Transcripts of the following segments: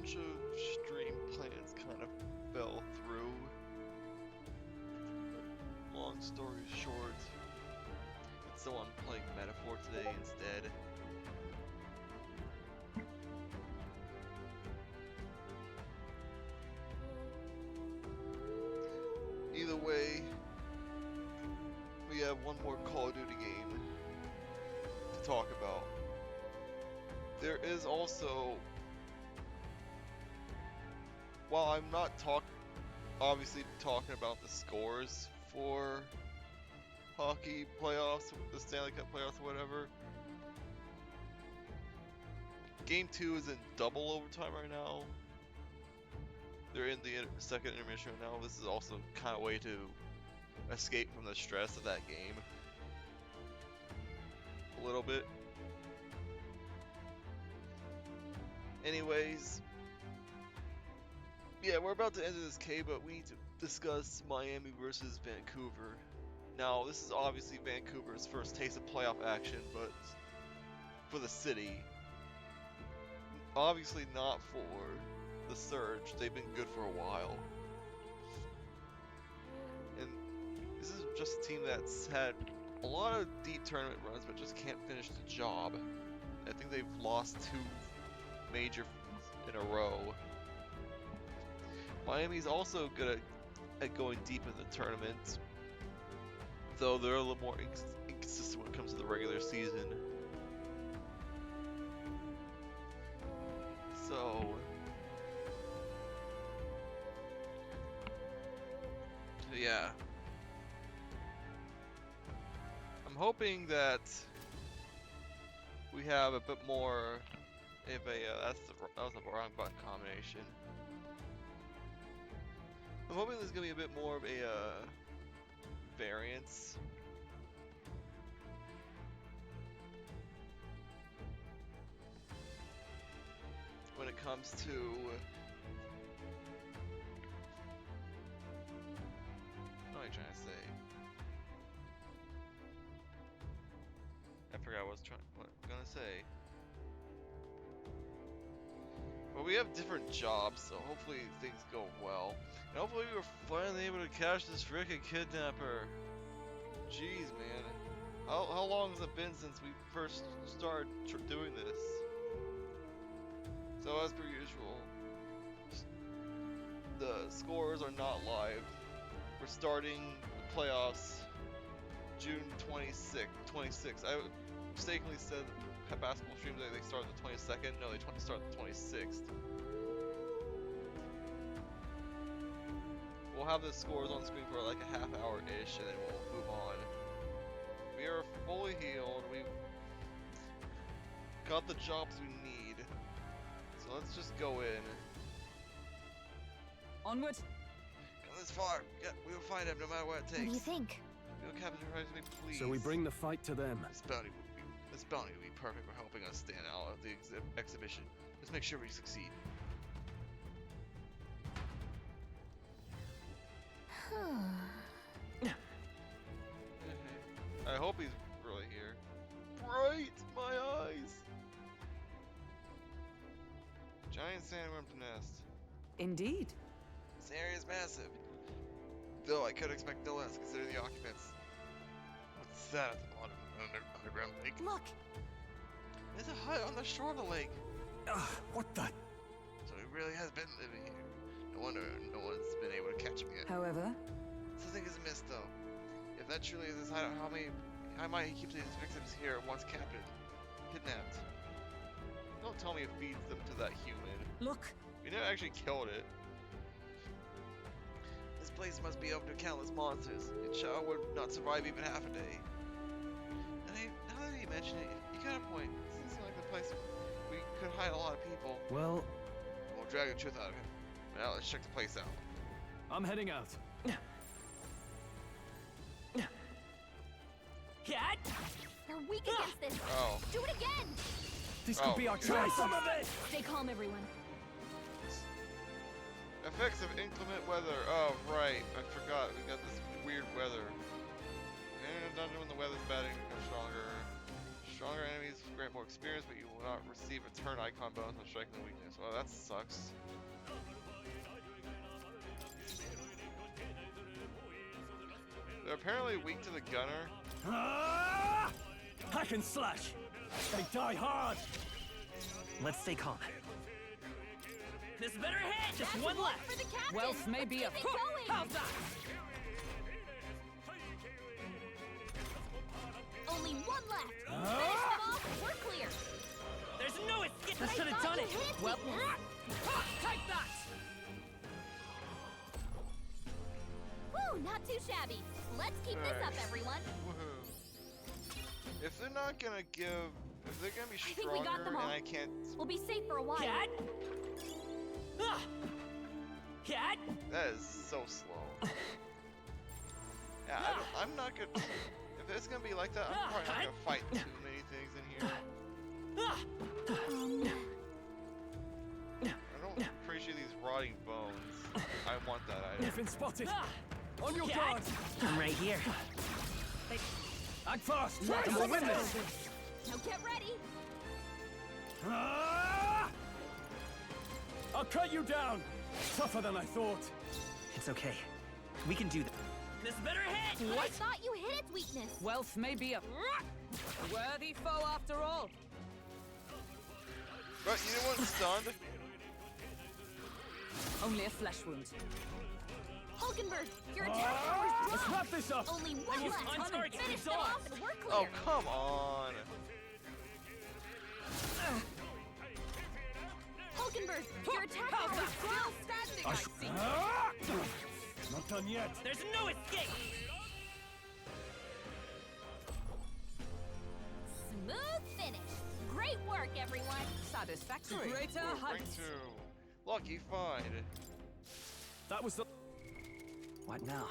bunch of stream plans kind of fell through. Long story short, so I'm playing Metaphor today instead. Either way, we have one more Call of Duty game to talk about. There is also, while I'm not obviously talking about the scores for hockey playoffs, the Stanley Cup playoffs, or whatever. Game 2 is in double overtime right now. They're in the second intermission right now. This is also kind of a way to escape from the stress of that game. A little bit. Anyways. Yeah, we're about to enter this K, but we need to discuss Miami versus Vancouver. Now, this is obviously Vancouver's first taste of playoff action, but for the city. Obviously not for the Surge. They've been good for a while. And this is just a team that's had a lot of deep tournament runs, but just can't finish the job. I think they've lost 2 major in a row. Miami's also good at going deep in the tournament, though they're a little more inconsistent when it comes to the regular season. So yeah. I'm hoping that we have a bit more of a, that was the wrong button combination. I'm hoping there's gonna be a bit more of a variance. When it comes to what am I trying to say? I forgot what I was gonna say. But we have different jobs, so hopefully things go well. And hopefully we're finally able to catch this frickin' kidnapper. Jeez, man. How long has it been since we first started doing this? So as per usual, the scores are not live. We're starting the playoffs June 26th. I mistakenly said at basketball stream that they start the 22nd. No, they start the 26th. We'll have the scores on screen for like a half hour-ish, and then we'll move on. We are fully healed. We've got the jobs we need. So let's just go in. Onward. Go this far. Yeah, we will find him no matter what it takes. What do you think? We'll capture me, please. So we bring the fight to them. This bounty would be perfect for helping us stand out of the exhibition. Let's make sure we succeed. I hope he's really here. Bright, my eyes! Giant sandworm to nest. Indeed. This area is massive. Though I could expect no less considering the occupants. What's that at the bottom of the underground lake? Look! There's a hut on the shore of the lake. What the? So he really has been living here. No wonder no one's been able to catch him yet. However, Something is amiss though. If that truly is his hideout, how might he keep his victims here once captured, kidnapped? Don't tell me it feeds them to that human. look. We never actually killed it. This place must be open to countless monsters. A child would not survive even half a day. Now that you mention it, you got a point. It seems like the place we could hide a lot of people. Well, We'll drag the truth out of him. Now let's check the place out. I'm heading out. They're weak against this! Oh. Do it again! This could be our try chance. Some of it. Stay calm, everyone. Effects of inclement weather. Oh, right. I forgot. We got this weird weather. And dungeon when the weather's bad, it becomes stronger. Stronger enemy enemies grant more experience, but you will not receive a turn icon bonus when striking the weakness. Well, that sucks. They're apparently weak to the gunner. Hack and slash. They die hard. Let's stay calm. This better hit! Just one left. For the captain. Wealth may be a Keep it going. How's that? Only one left. Finish them off and we're clear. There's no escape! But I Should have thought done you it! hit Well, weakness. take that! Whew, not too shabby. Let's keep this up, everyone. Woohoo. If they're not gonna give, if they're gonna be think we got stronger them all. and I can't, We'll be safe for a while. Cat? Cat? that is so slow. Yeah, I'm not gonna, if it's gonna be like that, I'm probably not gonna fight too many things in here. I don't appreciate these rotting bones. I want that item. You've been spotted. On your Cat? guard. I'm right here. Act fast. Let's We'll win this. Now get ready. I'll cut you down. Tougher than I thought. It's okay. We can do that. This better hit! But I thought you hit its weakness. Wealth may be a worthy foe after all. But you know what's stunned? Only a flesh wound. Hulkenberg, your attack power's Let's dropped. wrap this up. Only one He's left. on target. Finish He's them on. off and we're clear. Oh, come on. Hulkenberg, your attack How's power's that? dropped. Standing, I I sh- see. Not done yet. There's no escape! Smooth finish. Great work, everyone. Satisfactory. Greater Ooh, heights. ring 2. Lucky find. That was the. What now?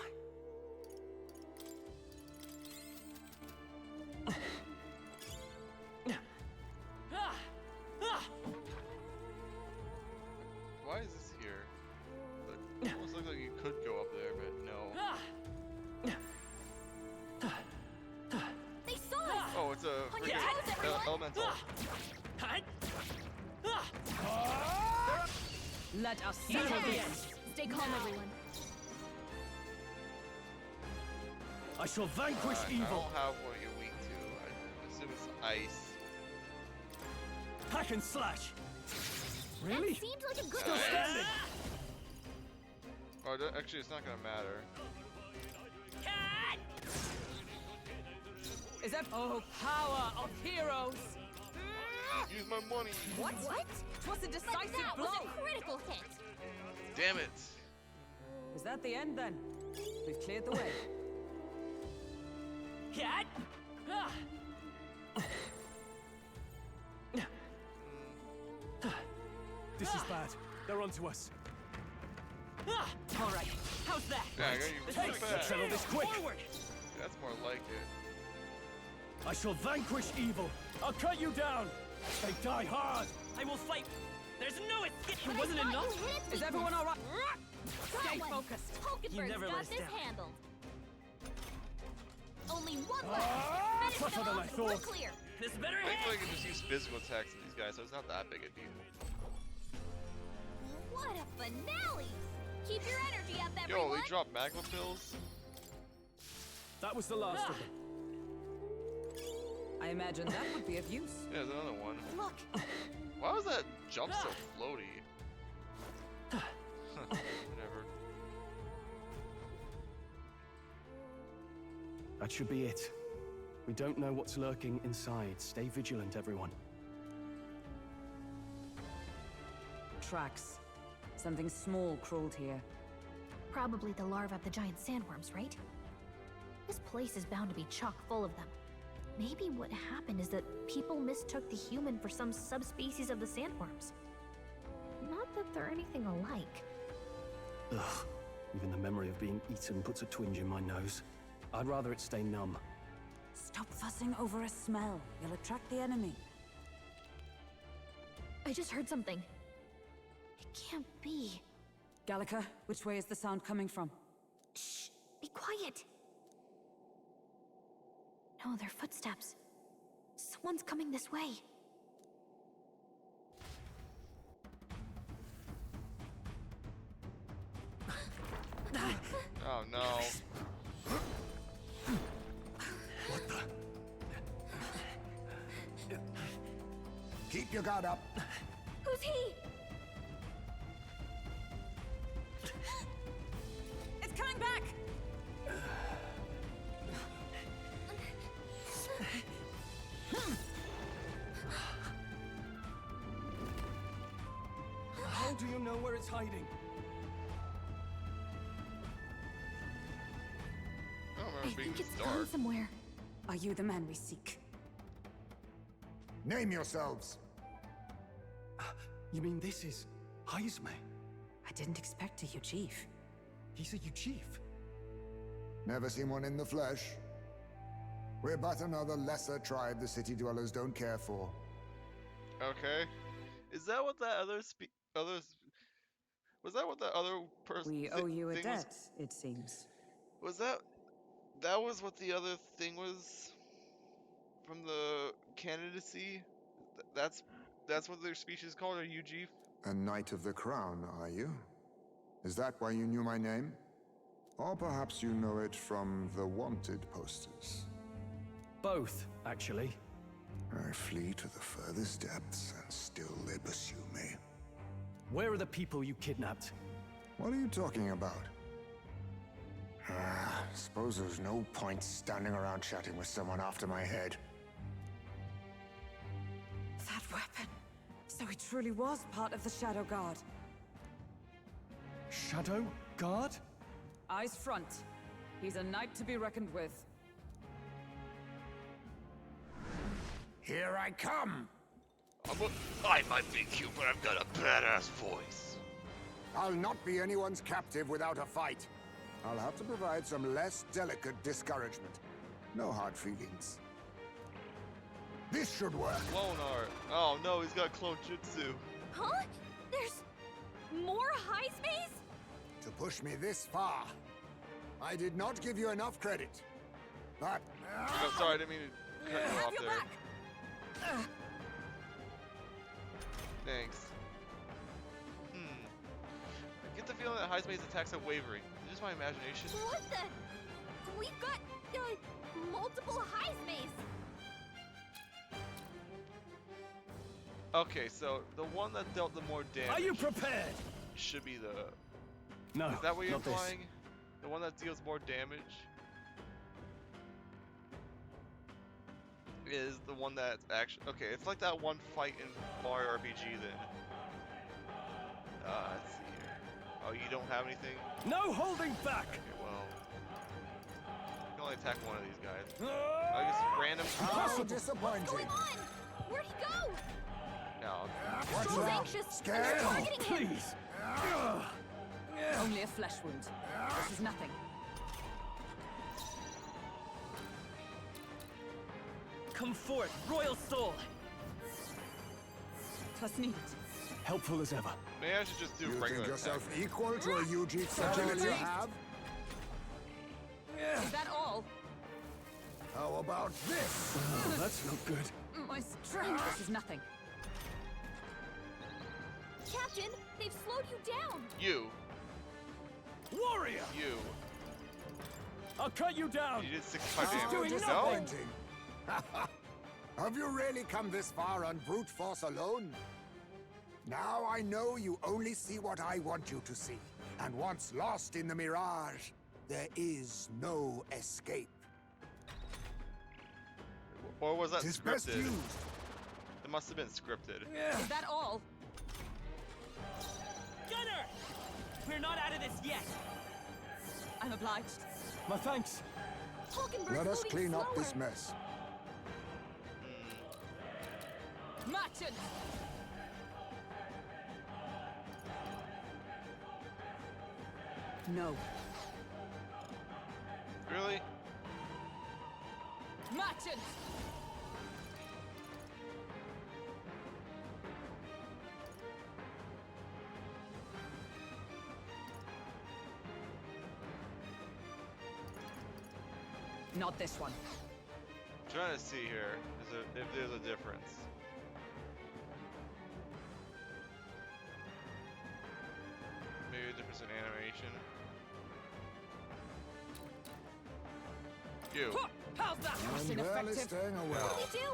Why is this here? It almost looks like you could go up there, but no. They saw us. Oh, it's a On your freaking toes, everyone. elemental. Let us see Yes. the end. Stay calm, everyone. I shall vanquish I evil. don't have what you're weak to. I assume it's ice. Hack and slash. That Really? seemed like a good Still plan. standing. Oh, actually, it's not gonna matter. Cat! Is that power of heroes? Use my money. What? Twas a But decisive that blow. was a critical hit. Damn it. Is that the end then? We've cleared the way. Cat! This is bad. They're onto us. All right, how's that? Yeah, I got you This really is- fast. settle this quick. Forward! That's more like it. I shall vanquish evil. I'll cut you down. They die hard. I will fight. There's no escape. But It I wasn't thought enough. you hit its Is everyone weakness. all right? Stay That one. focused. Hulkenberg's never let got us this down. handled. Only one left. Finish tougher them than I off and we're thought. clear. This better Thankfully, I hit. can just use physical attacks on these guys, so it's not that big a deal. What a finale! Keep your energy up, Yo, everyone. they dropped magma pills? That was the last of them. I imagine that would be of use. Yeah, there's another one. Look, Why was that jump so floaty? Whatever. That should be it. We don't know what's lurking inside. Stay vigilant, everyone. Tracks. Something small crawled here. probably the larvae of the giant sandworms, right? This place is bound to be chock full of them. Maybe what happened is that people mistook the human for some subspecies of the sandworms. Not that they're anything alike. Ugh. Even the memory of being eaten puts a twinge in my nose. I'd rather it stay numb. Stop fussing over a smell. You'll attract the enemy. I just heard something. It can't be. Gallica, which way is the sound coming from? Shh! Be quiet! No, they're footsteps. one's coming this way. Oh no. Keep your guard up. Who's he? It's coming back! How do you know where it's hiding? I don't I remember being think this it's gone dark. somewhere. Are you the man we seek? Name yourselves. You mean this is Heisme? I didn't expect a chief. He's a chief. Never seen one in the flesh. We're but another lesser tribe the city dwellers don't care for. Okay. Is that what that was that what that other person We owe you a debt, it seems. Was that was what the other thing was from the candidacy? That's what their species called, a UG? A Knight of the Crown, are you? Is that why you knew my name? Or perhaps you know it from the wanted posters? Both, actually. I flee to the furthest depths, and still they pursue me. Where are the people you kidnapped? What are you talking about? Suppose there's no point standing around chatting with someone after my head. That weapon. So he truly was part of the Shadow Guard. Shadow Guard? Eyes front. He's a knight to be reckoned with. Here I come! I might be cute, but I've got a badass voice. I'll not be anyone's captive without a fight. I'll have to provide some less delicate discouragement. No hard feelings. This should work. Clone art. Oh no, he's got clone jutsu. Huh? There's more Heismes? To push me this far, I did not give you enough credit. But Oh, sorry, I didn't mean to cut you Have off your there. back! Thanks. I get the feeling that Heisme's attacks are wavering. Is it just my imagination? What the? We've got multiple Heismes. Okay, so the one that dealt the more damage Are you prepared? should be the... No, Is that what you're not this. implying? The one that deals more damage is the one that's actually... Okay, it's like that one fight in Mario RPG then. Let's see here. Oh, you don't have anything? No holding back! Okay, well... You can only attack one of these guys. I guess random... how disappointing. Going on? Where'd he go? No. What's Joel's that? anxious. Scared? They're targeting him. Please! Only a flesh wound. This is nothing. Come forth, royal soul! Twas needed. Helpful as ever. Maybe I should just do You regular think yourself attack. equal to a UG fragility you have? Is that all? How about this? Oh, that's not good. My strength. This is nothing. Captain, they've slowed you down. You. Warrior! You. I'll cut you down! You did 65 How damage. No? disappointing. Have you really come this far on brute force alone? Now I know you only see what I want you to see. And once lost in the mirage, there is no escape. Or was that Tis best scripted? used. It must have been scripted. Is that all? Gunner! We're not out of this yet! I'm obliged. My thanks. Hulkenberg's Let us moving clean up slower. this mess. Merchant! No. Really? Merchant! Not this one. I'm trying to see here. If there's a a difference in animation. You. How's that? That's I'm barely ineffective. staying away. What do we do?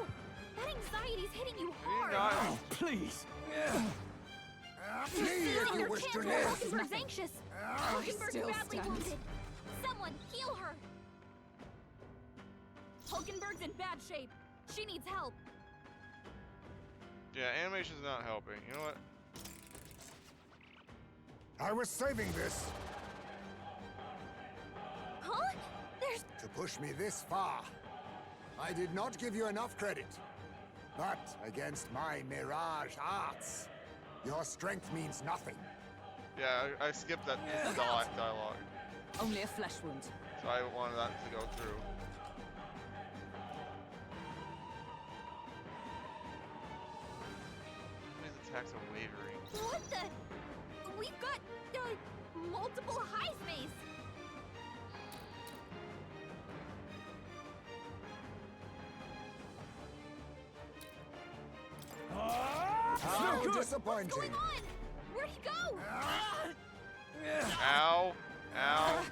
That anxiety's hitting you You hard. not. Oh, please! Flee if On you your wish to chance, live. Hulkenberg's anxious. Hulkenberg's still badly stands. wounded. Someone heal her. Hulkenberg's in bad shape. She needs help. Yeah, animation's not helping. You know what? I was saving this Huh? There's... to push me this far. I did not give you enough credit. But against my mirage arts, your strength means nothing. Yeah, I skipped that dialogue. Only a flesh wound. So I wanted that to go through. His attacks are wavering. What the... We've got, multiple Heismays. How good. What's disappointing. going on? Where'd he go? Ow! Ow!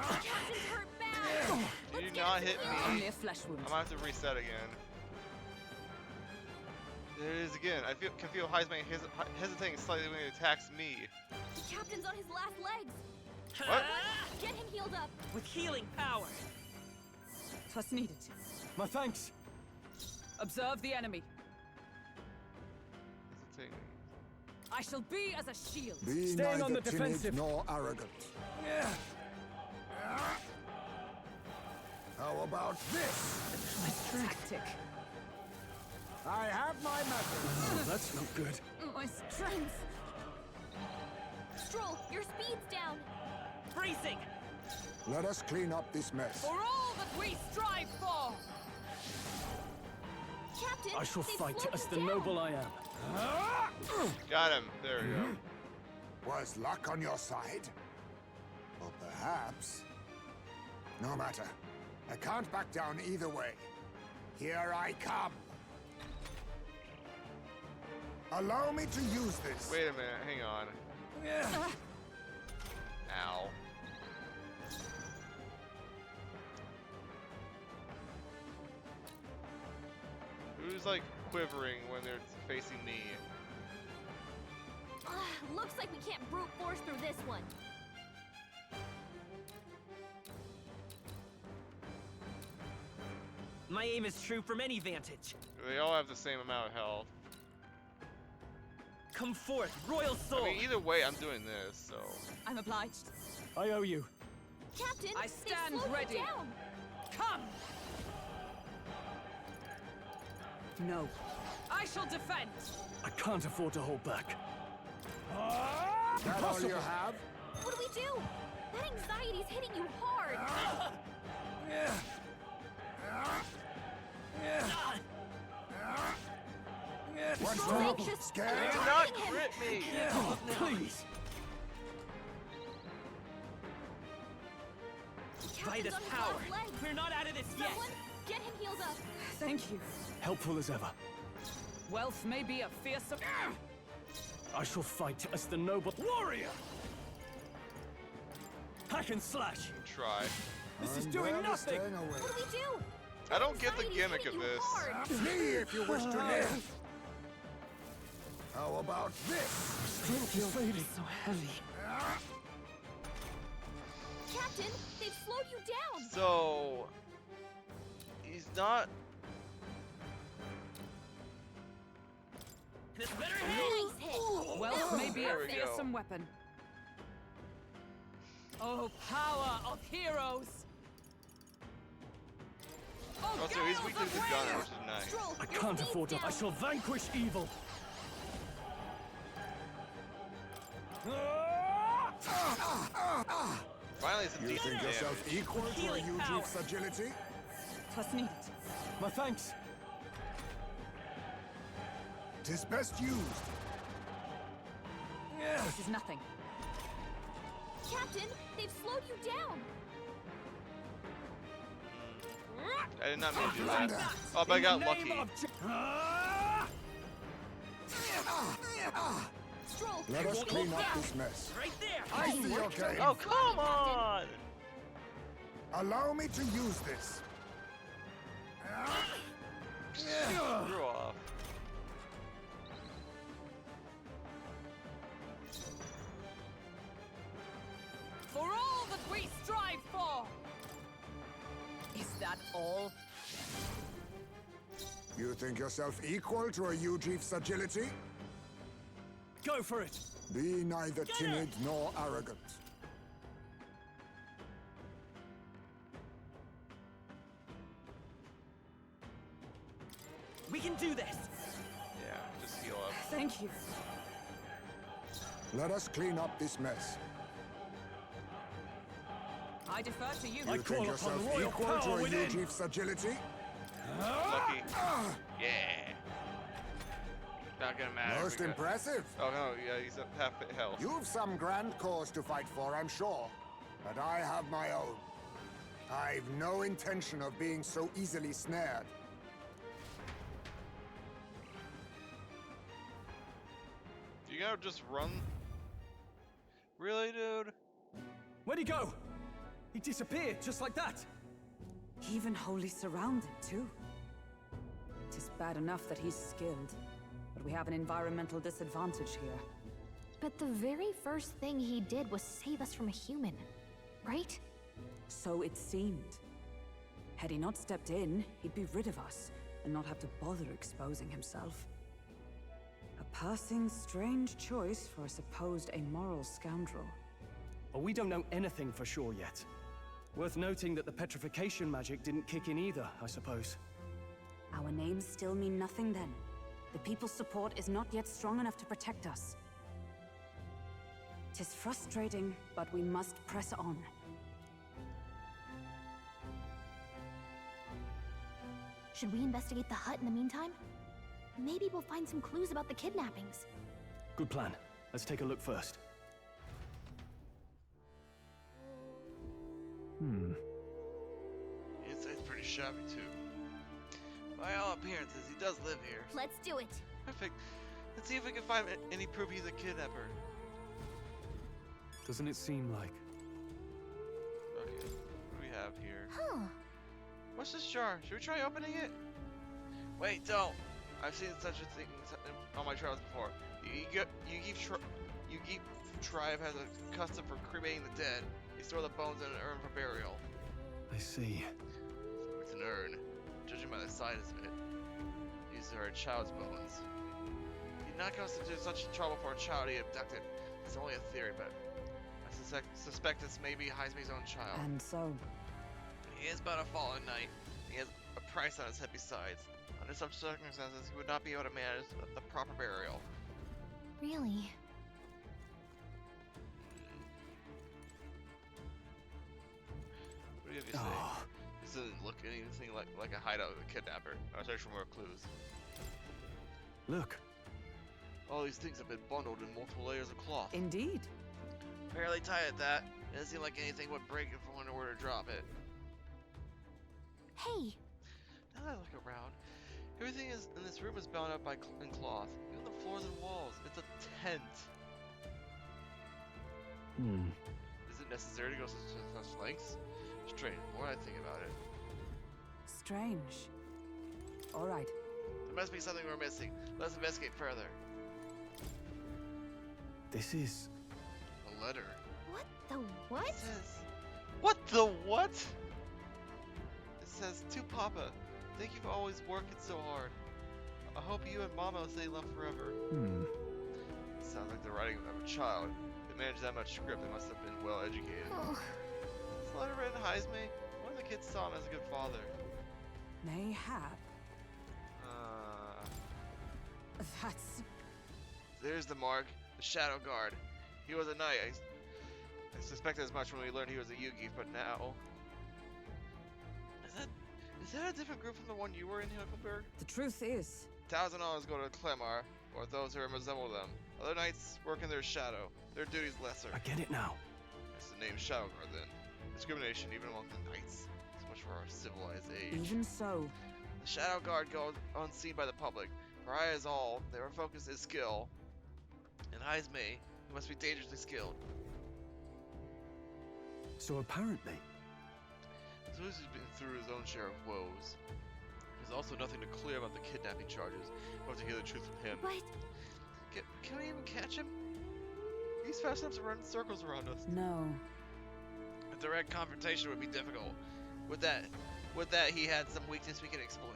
Captain's hurt bad. Did you not hit me? Only a flesh wound. I'm gonna have to reset again. There it is again. I can feel Heisman hesitating slightly when he attacks me. The captain's on his last legs. What? Get him healed up. With healing power. 'Twas needed. My thanks. Observe the enemy. Hesitating. I shall be as a shield. Be Staying on neither the timid defensive. nor arrogant. How about this? Tactic. I have my methods. Oh, that's not good. My strength. Stroll, your speed's down. Bracing. Let us clean up this mess. For all that we strive for. Captain, I shall they've fight slowed as you the down. noble I am. Got him. There we go. Was luck on your side? Or perhaps... No matter. I can't back down either way. Here I come. Allow me to use this. Wait a minute. Hang on. Ow. Who's like quivering when they're facing me? Looks like we can't brute force through this one. My aim is true from any vantage. They all have the same amount of health. Come forth, royal soul. I mean, either way, I'm doing this, so. I'm obliged. I owe you. Captain, I they've stand slowed you ready. down. Come! No. I shall defend. I can't afford to hold back. That all you have? What do we do? That anxiety's hitting you hard. What's Stroll's wrong? anxious. Scared? They're Do not attacking him. crit me! Oh, please. The Fight captain's us on his power. last legs. We're not out of this yet. Someone, get him healed up. Thank you. Helpful as ever. Wealth may be a fearsome... I shall fight as the noble warrior. Hack and slash. Try. This is I'm doing barely nothing. staying away. What do we do? I don't get the Anxiety's gimmick of hitting you this. hard. Flee if you wish to live. How about this? Strength is fading. So heavy. Captain, they've slowed you down. So. He's not. This better hit. Nice hit. Wealth may be There a we go. fearsome weapon. Oh, power of heroes! Also, he's weak to the gunner, which is nice. Stroll, I your can't speed's afford to. down. I shall vanquish evil. Finally, some You decent think damage. yourself equal to a Healing huge power. youth's agility? 'Twas needed. My thanks. Tis best used. This is nothing. Captain, they've slowed you down. I did not mean to do Blunder. that. Oh, but I got In the lucky. name of stroll. Let us won't clean look up back. this mess. Right there. I see your game. Oh, come on! Allow me to use this. Screw off. For all that we strive for! Is that all? You think yourself equal to a Ujief's agility? Go for it! Be neither timid nor arrogant. We can do this. Yeah, just heal up. Thank you. Let us clean up this mess. I defer to you. I You call think upon yourself royal equal to power a within. Ujief's agility? Lucky. Yeah. Not gonna matter. Most because- impressive. Oh no, yeah, he's at half health. You've some grand cause to fight for, I'm sure. But I have my own. I've no intention of being so easily snared. You gotta just run. Really, dude? Where'd he go? He disappeared just like that. Even wholly surrounded, too. It is bad enough that he's skilled, but we have an environmental disadvantage here. But the very first thing he did was save us from a human, right? So it seemed. Had he not stepped in, he'd be rid of us, and not have to bother exposing himself. A passing strange choice for a supposed amoral scoundrel. But we don't know anything for sure yet. Worth noting that the petrification magic didn't kick in either, I suppose. Our names still mean nothing then. The people's support is not yet strong enough to protect us. 'Tis frustrating, but we must press on. Should we investigate the hut in the meantime? Maybe we'll find some clues about the kidnappings. Good plan. Let's take a look first. Inside's pretty shabby too. By all appearances, he does live here. Let's do it. Perfect. Let's see if we can find any proof he's a kidnapper. Doesn't it seem like... Okay, what do we have here? Huh. What's this jar? Should we try opening it? Wait, don't. I've seen such a thing on my trials before. Yugi tribe has a custom for cremating the dead. They store the bones in an urn for burial. I see. It's an urn. Judging by the size of it, these are a child's bones. He did not constitute such trouble for a child he abducted. It's only a theory, but I suspect this may be Heisme's own child. And so, He is but a fallen knight. He has a price on his head besides. Under such circumstances, he would not be able to manage the proper burial. Really? What do you have to say? This doesn't look anything like a hideout of a kidnapper. I'll search for more clues. Look. All these things have been bundled in multiple layers of cloth. indeed. Fairly tight at that. It doesn't seem like anything would break if one were to drop it. Hey, Now that I look around, everything in this room is bound up in cloth. Even the floors and walls. It's a tent. Is it necessary to go to such lengths? Strange. The more I think about it, Strange. All right. there must be something we're missing. Let's investigate further. This is... A letter. what the what? It says, what the what? It says, to Papa, thank you for always working so hard. I hope you and Mama stay love forever. It sounds like the writing of a child. They managed that much script, they must have been well educated. Oh, This letter written Heisme? One of the kids saw him as a good father. Mayhap. That's... There's the mark, the Shadow Guard. He was a knight. I suspected as much when we learned he was a Yugi, but now... Is that a different group from the one you were in, Huckleberg? The truth is, Thousand Honors go to Clemar, or those who resemble them. Other knights work in their shadow. Their duty's lesser. I get it now. It's the name Shadow Guard then. Discrimination even among the knights. So much for our civilized age. even so, The Shadow Guard go unseen by the public. For eye is all, their focus is skill. And Heisme, he must be dangerously skilled. So apparently, As soon as he's been through his own share of woes, there's also nothing to clear about the kidnapping charges. We'll have to hear the truth from him. But Can we even catch him? He's fast enough to run in circles around us. No. A direct confrontation would be difficult. With that, he had some weakness we can exploit.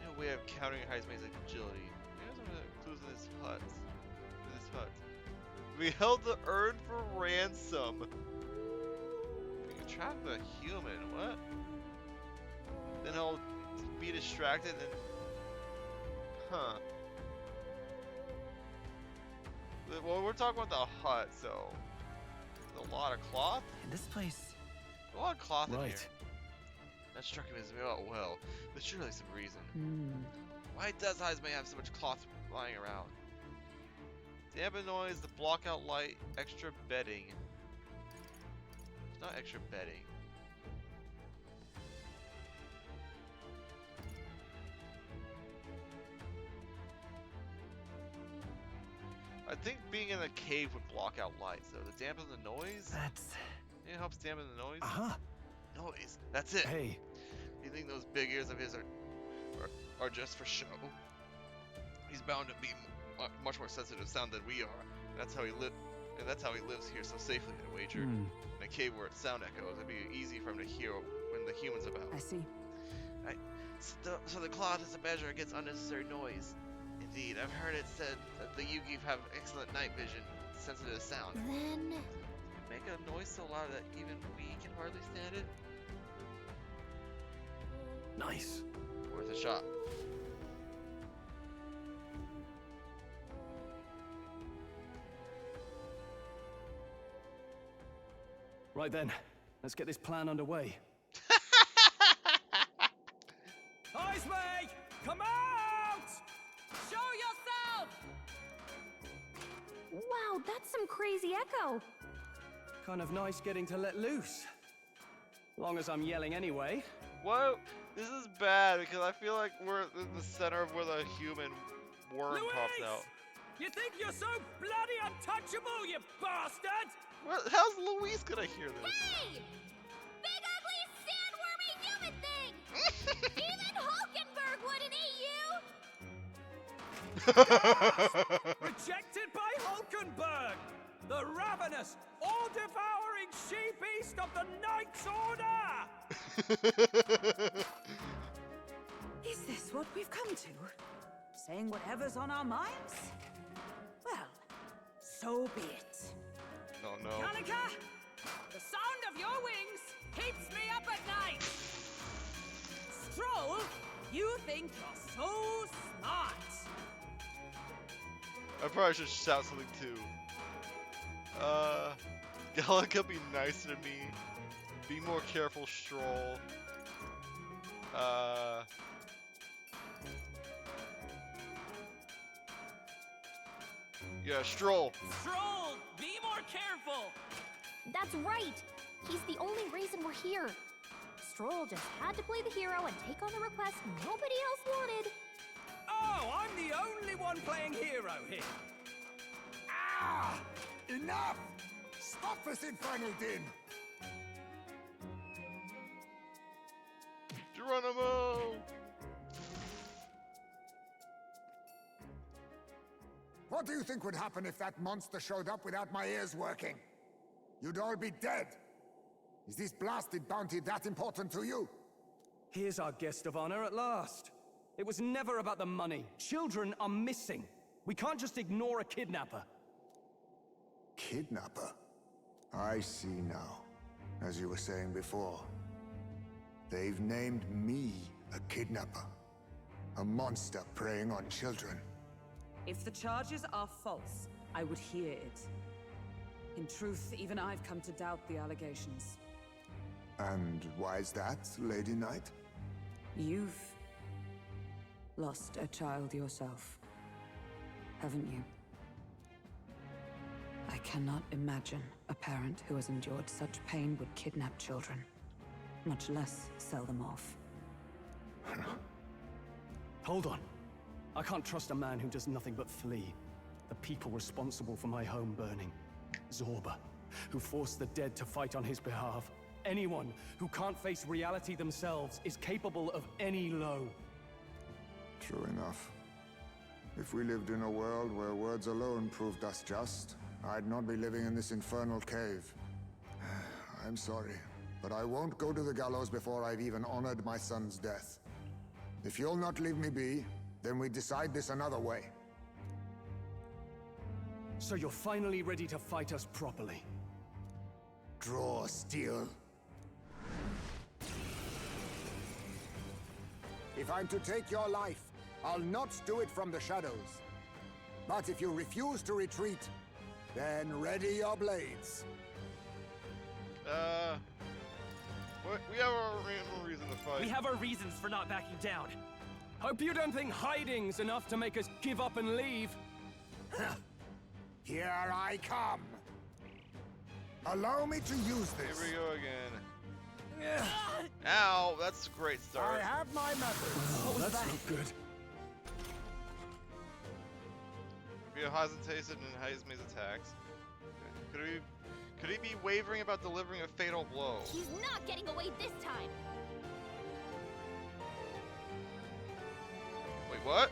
No way of countering Heisme's agility. Here's some of the clues in this hut. We held the urn for ransom. We can trap the human. What? Then he'll be distracted and. Huh. Well, we're talking about the hut, so. There's a lot of cloth? This place. A lot of cloth in right. here. That struck me as well. There's surely some reason. Why does Heisme have so much cloth lying around? Dampen noise, the block out light, extra bedding. It's not extra bedding. I think being in a cave would block out light, so to dampen the noise? It helps dampen the noise? Aha! Noise. That's it. Hey, You think those big ears of his are just for show? He's bound to be much more sensitive to sound than we are. That's how he lives here so safely, I wager. In a cave where sound echoes, it'd be easy for him to hear when the human's about. I see. So the cloth is a measure against unnecessary noise. Indeed, I've heard it said that the Yugi have excellent night vision, sensitive to sound. then Make a noise so loud that even we can hardly stand it. nice. Worth a shot. Right then, let's get this plan underway. Heisme! Come out! Show yourself! wow, that's some crazy echo. Kind of nice getting to let loose. Long as I'm yelling anyway. Whoa, this is bad because I feel like we're in the center of where the human worm pops Luis! out. You think you're so bloody untouchable, you bastard? How's Luis gonna hear this? Hey! Big ugly sandwormy human thing! Even Hulkenberg wouldn't eat you! Rejected by Hulkenberg, the ravenous, all-devouring she-beast of the Knight's Order! Is this what we've come to? Saying whatever's on our minds? Well, so be it. Oh no. Kanika, the sound of your wings keeps me up at night. Stroll, you think you're so smart. I probably should shout something too. Gallica, be nicer to me. Be more careful, Stroll. Yeah, Stroll. Stroll, be more careful. That's right! He's the only reason we're here. Stroll just had to play the hero and take on the request nobody else wanted. Oh, I'm the only one playing hero here. Ah! Enough! Stop this infernal din! Geronimo! What do you think would happen if that monster showed up without my ears working? You'd all be dead. Is this blasted bounty that important to you? Here's our guest of honor at last. It was never about the money. Children are missing. We can't just ignore a kidnapper. Kidnapper? I see now. As you were saying before. They've named me a kidnapper. A monster preying on children. If the charges are false, I would hear it. In truth, even I've come to doubt the allegations. And why is that, Lady Knight? You've lost a child yourself, haven't you? I cannot imagine a parent who has endured such pain would kidnap children, much less sell them off. Hold on. I can't trust a man who does nothing but flee. The people responsible for my home burning. Zorba, who forced the dead to fight on his behalf. Anyone who can't face reality themselves is capable of any low. True enough. If we lived in a world where words alone proved us just, I'd not be living in this infernal cave. I'm sorry, but I won't go to the gallows before I've even honored my son's death. If you'll not leave me be, then we decide this another way. So you're finally ready to fight us properly. Draw steel. If I'm to take your life, I'll not do it from the shadows. But if you refuse to retreat, then ready your blades. We have our reason to fight. We have our reasons for not backing down. Hope you don't think hiding's enough to make us give up and leave. Here I come. Allow me to use Here this. we go again. Ow, that's a great I start. have my methods. Oh, that's not good. He hasn't tasted in Heisman's attacks. Could he be wavering about delivering a fatal blow? He's not getting away this time. Wait, what?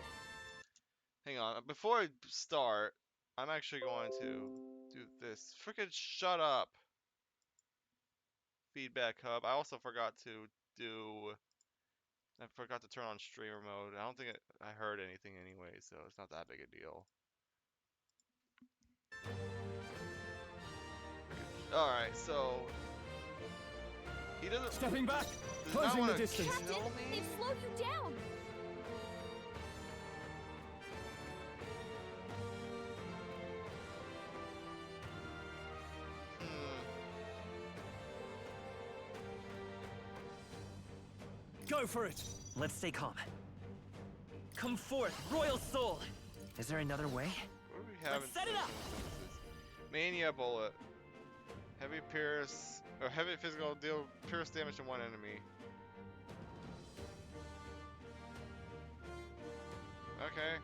Hang on. Before I start, I'm actually going to do this. Frickin' shut up. Feedback hub. I also forgot to do. I forgot to turn on streamer mode. I don't think I heard anything anyway, so it's not that big a deal. Alright, so he doesn't. Stepping back, does not closing the wanna distance. Captain, kill me? they've slowed you down. Go for it. Let's stay calm. Come forth, royal soul! Is there another way? What do we have? Let's set it up. Mania bullet. Heavy pierce or heavy physical deal pierce damage to one enemy. Okay.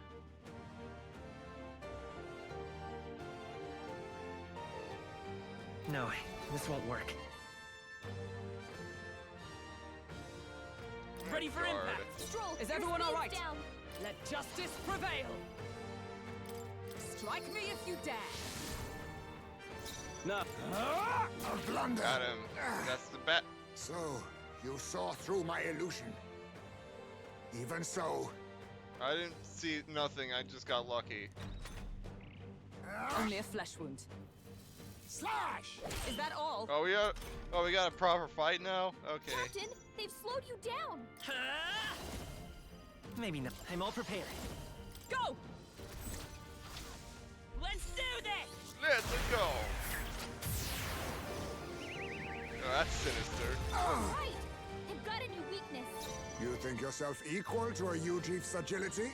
No, this won't work. Ready for Guard. impact! Stroll, Is your everyone all speed's right? down. Let justice prevail! Strike me if you dare! No. A blunder. Got him. That's the bet. So, you saw through my illusion. Even so, I didn't see nothing. I just got lucky. Only a flesh wound. slash! Is that all? Oh, we got a proper fight now. Okay. Captain, they've slowed you down. Maybe not. I'm all prepared. Go! Let's do this! Let's go. Oh, that's sinister. Right. They've got a new weakness. You think yourself equal to a Ujief's agility?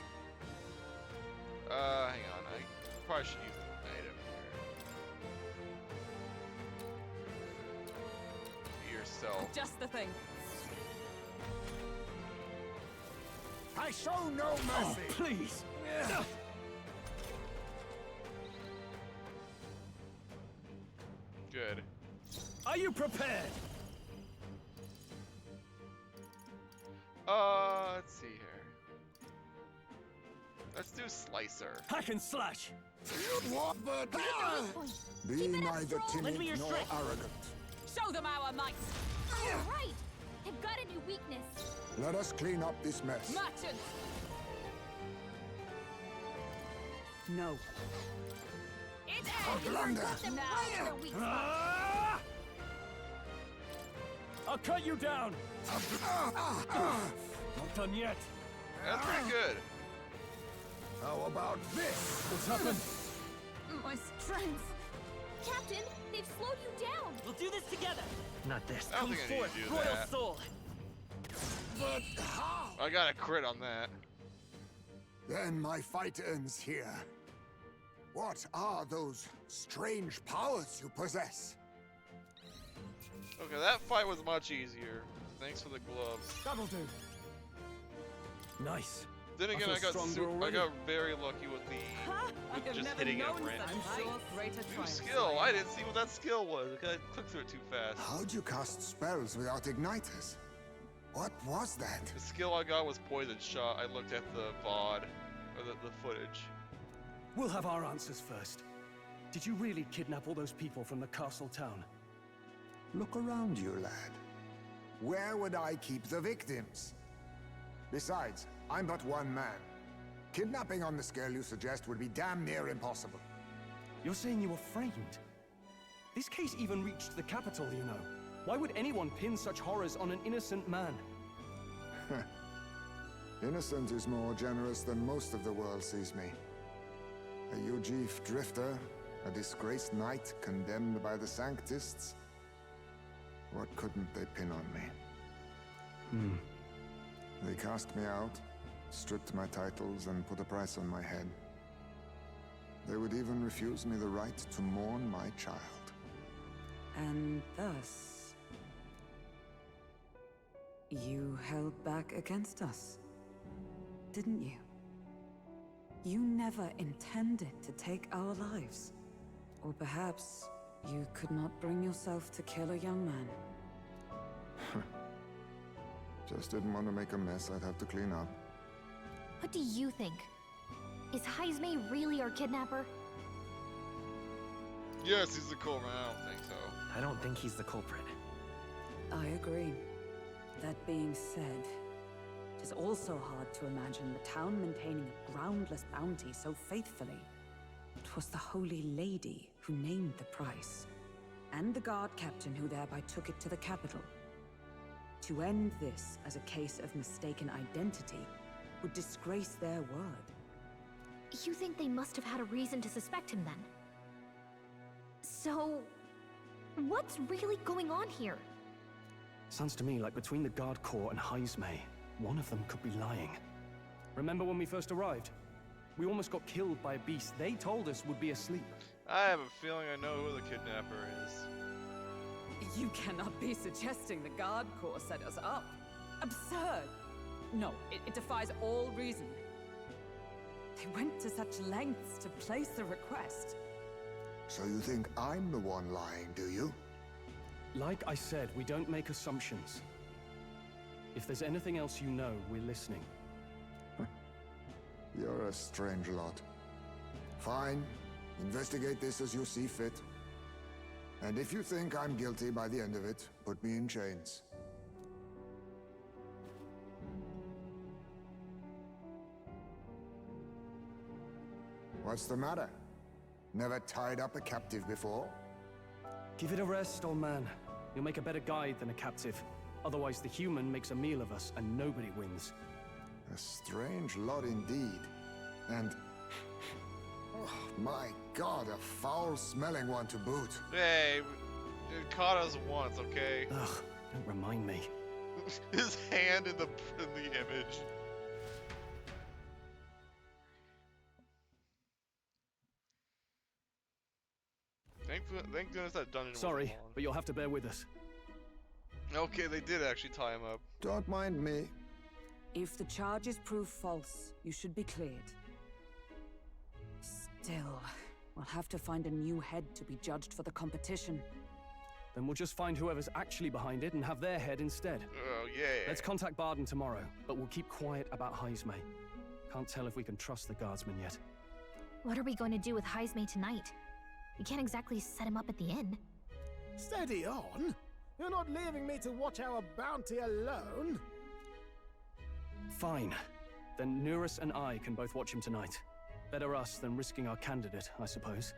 Hang on. I probably should use an item here. Be yourself. Just the thing. I show no mercy! Please. Good. Are you prepared? Let's see here. Let's do Slicer. Hack and slash. What the... Point. Be Keep it up, neither Stroll. Lend me timid your nor strength. arrogant. Show them our might! All right. They've got a new weakness. Let us clean up this mess. Merchant! No. It's A blunder. Got them Now. right in their weak spot. Ah! I'll cut you down. Not done yet. That's pretty good. How about this? What's happened? My strength! Captain, they've slowed you down. We'll do this together! Not this. I don't Come think I need forth, to do royal that. soul! But how? I got a crit on that. Then my fight ends here. What are those strange powers you possess? Okay, that fight was much easier. Thanks for the gloves. That'll do. Nice. Then again, feel I got stronger already. very lucky with the I have just never hitting it known random. such I'm sure greater New triumphs. skill. I didn't see what that skill was. I clicked through it too fast. How'd you cast spells without igniters? What was that? The skill I got was poison shot. I looked at the VOD or the footage. We'll have our answers first. Did you really kidnap all those people from the castle town? Look around you, lad. Where would I keep the victims? Besides, I'm but one man. Kidnapping on the scale you suggest would be damn near impossible. You're saying you were framed? This case even reached the capital, you know. Why would anyone pin such horrors on an innocent man? Innocent is more generous than most of the world sees me. A Ujif drifter, a disgraced knight condemned by the Sanctists. What couldn't they pin on me? They cast me out, stripped my titles, and put a price on my head. They would even refuse me the right to mourn my child. And thus... you held back against us, didn't you? You never intended to take our lives. Or perhaps you could not bring yourself to kill a young man. Just didn't want to make a mess I'd have to clean up. What do you think? Is Heismay really our kidnapper? Yes, he's the culprit. I don't think so. I don't think he's the culprit. I agree. That being said, it is also hard to imagine the town maintaining a groundless bounty so faithfully. 'Twas the Holy Lady who named the price, and the guard captain who thereby took it to the capital. To end this as a case of mistaken identity would disgrace their word. You think they must have had a reason to suspect him then? So, what's really going on here? Sounds to me like between the Guard Corps and Heismay, one of them could be lying. Remember when we first arrived? We almost got killed by a beast they told us would be asleep. I have a feeling I know who the kidnapper is. You cannot be suggesting the Guard Corps set us up. Absurd! No, it defies all reason. They went to such lengths to place the request. So you think I'm the one lying, do you? Like I said, we don't make assumptions. If there's anything else you know, we're listening. You're a strange lot. Fine. Investigate this as you see fit. And if you think I'm guilty by the end of it, put me in chains. What's the matter? Never tied up a captive before? Give it a rest, old man. You'll make a better guide than a captive. Otherwise, the human makes a meal of us, and nobody wins. A strange lot indeed. And... oh, my God, a foul-smelling one to boot. Hey, it caught us once, okay? Ugh, don't remind me. His hand in the image. Thank goodness that dungeon Sorry, wasn't long. but you'll have to bear with us. Okay, they did actually tie him up. Don't mind me. If the charges prove false, you should be cleared. Still, we'll have to find a new head to be judged for the competition. Then we'll just find whoever's actually behind it and have their head instead. Oh, yeah. Let's contact Barden tomorrow, but we'll keep quiet about Heismay. Can't tell if we can trust the guardsman yet. What are we going to do with Heismay tonight? We can't exactly set him up at the inn. Steady on! You're not leaving me to watch our bounty alone! Fine. Then Nurus and I can both watch him tonight. Better us than risking our candidate, I suppose.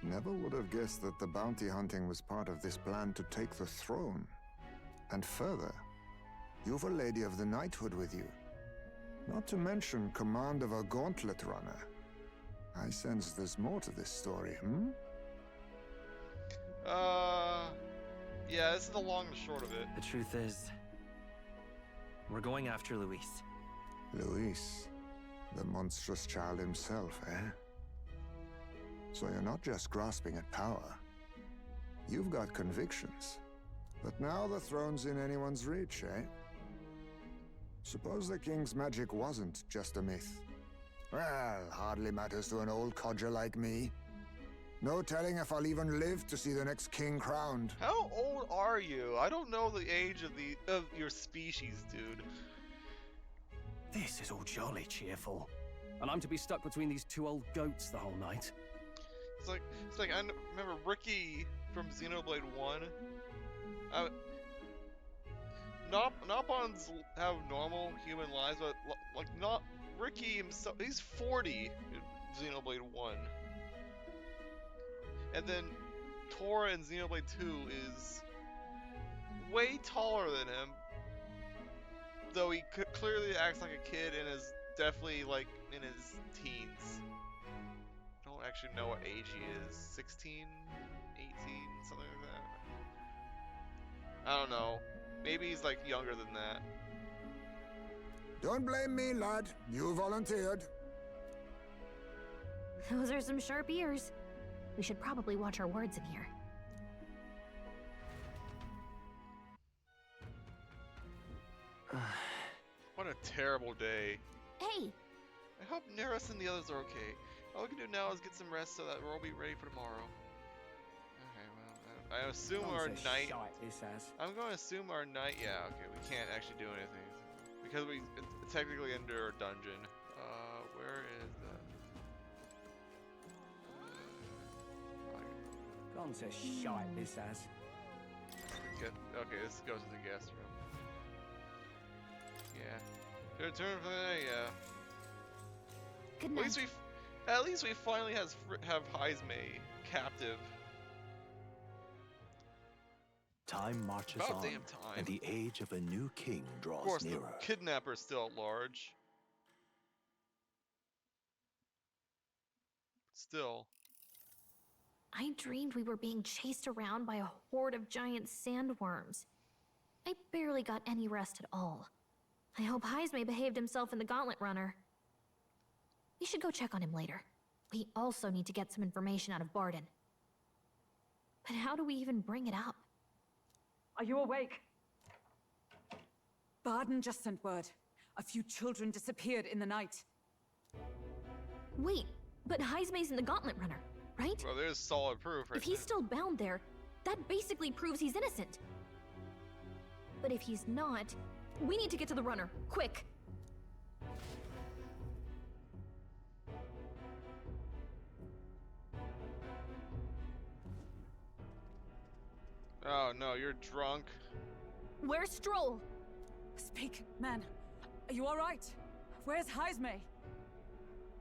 Never would have guessed that the bounty hunting was part of this plan to take the throne. And further, you've a Lady of the Knighthood with you. Not to mention command of a gauntlet runner. I sense there's more to this story, hmm? Yeah, this is the long and short of it. The truth is, we're going after Luis. Luis, the monstrous child himself, eh? So you're not just grasping at power. You've got got convictions. But now the throne's in anyone's reach, eh? Suppose the king's magic wasn't just a myth. Well, hardly matters to an old codger like me. No telling if I'll even live to see the next king crowned. How old are you? I don't know the age of your species, dude. This is all jolly cheerful. And I'm to be stuck between these two old goats the whole night. It's like I remember Ricky from Xenoblade 1. Nopons have normal human lives, but like not Ricky himself. He's 40 in Xenoblade 1. And then Tora in Xenoblade 2 is way taller than him, though he clearly acts like a kid and is definitely like in his teens. I don't actually know what age he is. 16, 18, something like that. I don't know. Maybe he's like younger than that. Don't blame me, lad. You volunteered. Those are some sharp ears. We should probably watch our words in here. What a terrible day. Hey! I hope Neris and the others are okay. All we can do now is get some rest so that we'll all be ready for tomorrow. Okay, well, I assume our night... I'm going to assume our night... Yeah, okay, we can't actually do anything. Because it's technically under a dungeon. Where is that? Gone to shite, this has. Okay, this goes to the guest room. Yeah. Your turn for the night, yeah. Good night. At least we finally have Heisme captive. Time marches About on, damn time. and the age of a new king draws Of course, nearer. the kidnapper's still at large. Still. I dreamed we were being chased around by a horde of giant sandworms. I barely got any rest at all. I hope Heisme behaved himself in the Gauntlet Runner. We should go check on him later. We also need to get some information out of Barden. But how do we even bring it up? Are you awake? Barden just sent word. A few children disappeared in the night. Wait, but Heisme's in the Gauntlet Runner, right? Well, there's solid proof right If he's there. still bound there, that basically proves he's innocent. But if he's not, we need to get to the runner, quick! Oh no, you're drunk. Where's Stroll? Speak, man. Are you all right? Where's Heisme?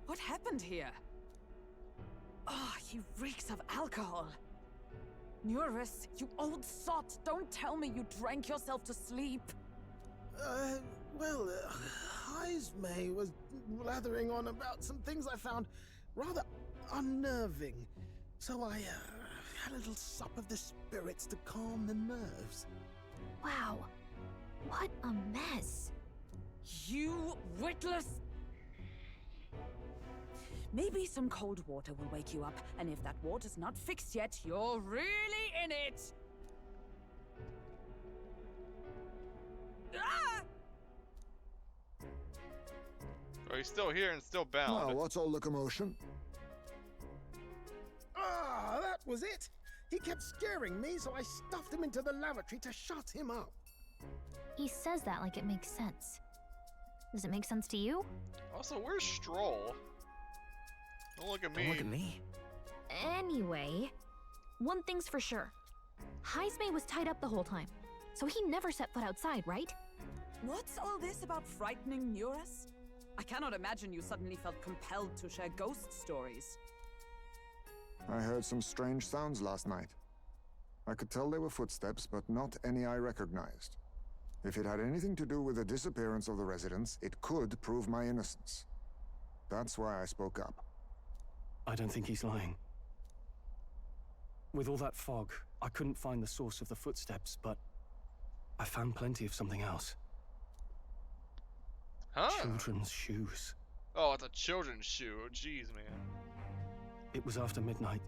What happened here? Oh, he reeks of alcohol. Neurus, you old sot, don't tell me you drank yourself to sleep. Well, Heisme was blathering on about some things I found rather unnerving. So I had a little sup of the spirits to calm the nerves. Wow, what a mess. You witless... Maybe some cold water will wake you up, and if that water's not fixed yet, you're really in it! Ah! Oh, he's still here and still bound. Now, what's all the commotion? Ah, that was it! He kept scaring me, so I stuffed him into the lavatory to shut him up. He says that like it makes sense. Does it make sense to you? Also, where's Stroll? Don't look at me. Don't look at me. Anyway, one thing's for sure. Heisme was tied up the whole time, so he never set foot outside, right? What's all this about frightening Neurus? I cannot imagine you suddenly felt compelled to share ghost stories. I heard some strange sounds last night. I could tell they were footsteps, but not any I recognized. If it had anything to do with the disappearance of the residents, it could prove my innocence. That's why I spoke up. I don't think he's lying. With all that fog, I couldn't find the source of the footsteps, but I found plenty of something else. Huh? Children's shoes. Oh, it's a children's shoe. Oh, jeez, man. It was after midnight.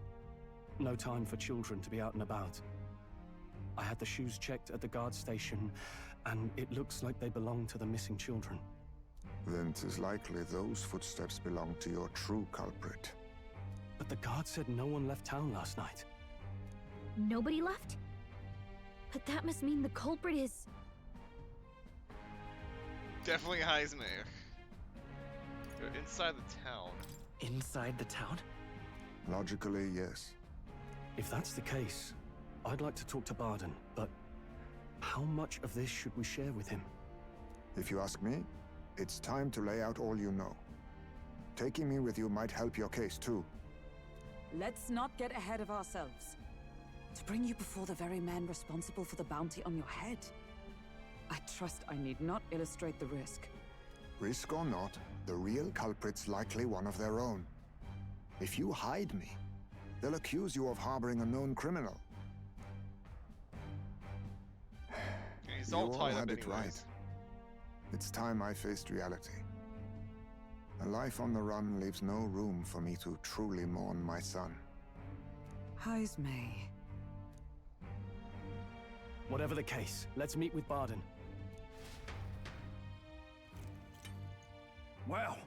No time for children to be out and about. I had the shoes checked at the guard station, And it looks like they belong to the missing children. Then 'tis likely those footsteps belong to your true culprit. But the guard said no one left town last night. Nobody left? But that must mean the culprit is... Definitely Heisme. They're inside the town. Inside the town? Logically, yes. If that's the case, I'd like to talk to Barden, but how much of this should we share with him? If you ask me, it's time to lay out all you know. Taking me with you might help your case, too. Let's not get ahead of ourselves. To bring you before the very man responsible for the bounty on your head. I trust I need not illustrate the risk. Risk or not, the real culprit's likely one of their own. If you hide me, they'll accuse you of harboring a known criminal. He's You all all tied up had it anyways. right. It's time I faced reality. A life on the run leaves no room for me to truly mourn my son. Heisme. Whatever the case, let's meet with Barden. Well,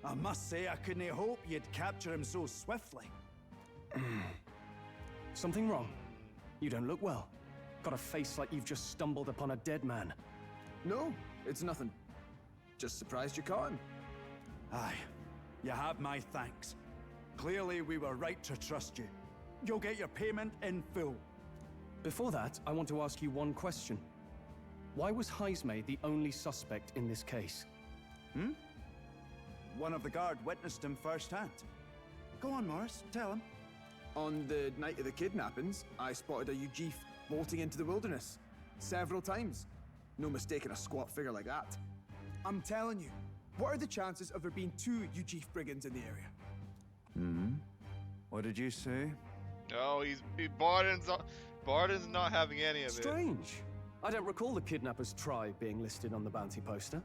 I must say I couldn't hope you'd capture him so swiftly. Something wrong? You don't look well. Got a face like you've just stumbled upon a dead man. No, it's nothing. Just surprised you caught him. Aye, you have my thanks. Clearly we were right to trust you. You'll get your payment in full. Before that, I want to ask you one question. Why was Heisme the only suspect in this case? One of the guard witnessed him firsthand. Go on, Morris, tell him. On the night of the kidnappings, I spotted a Ujif bolting into the wilderness. Several times. No mistaking a squat figure like that. I'm telling you, what are the chances of there being 2 Ujif brigands in the area? What did you say? No, Barden's not having any of it. Strange. I don't recall the kidnapper's tribe being listed on the bounty poster.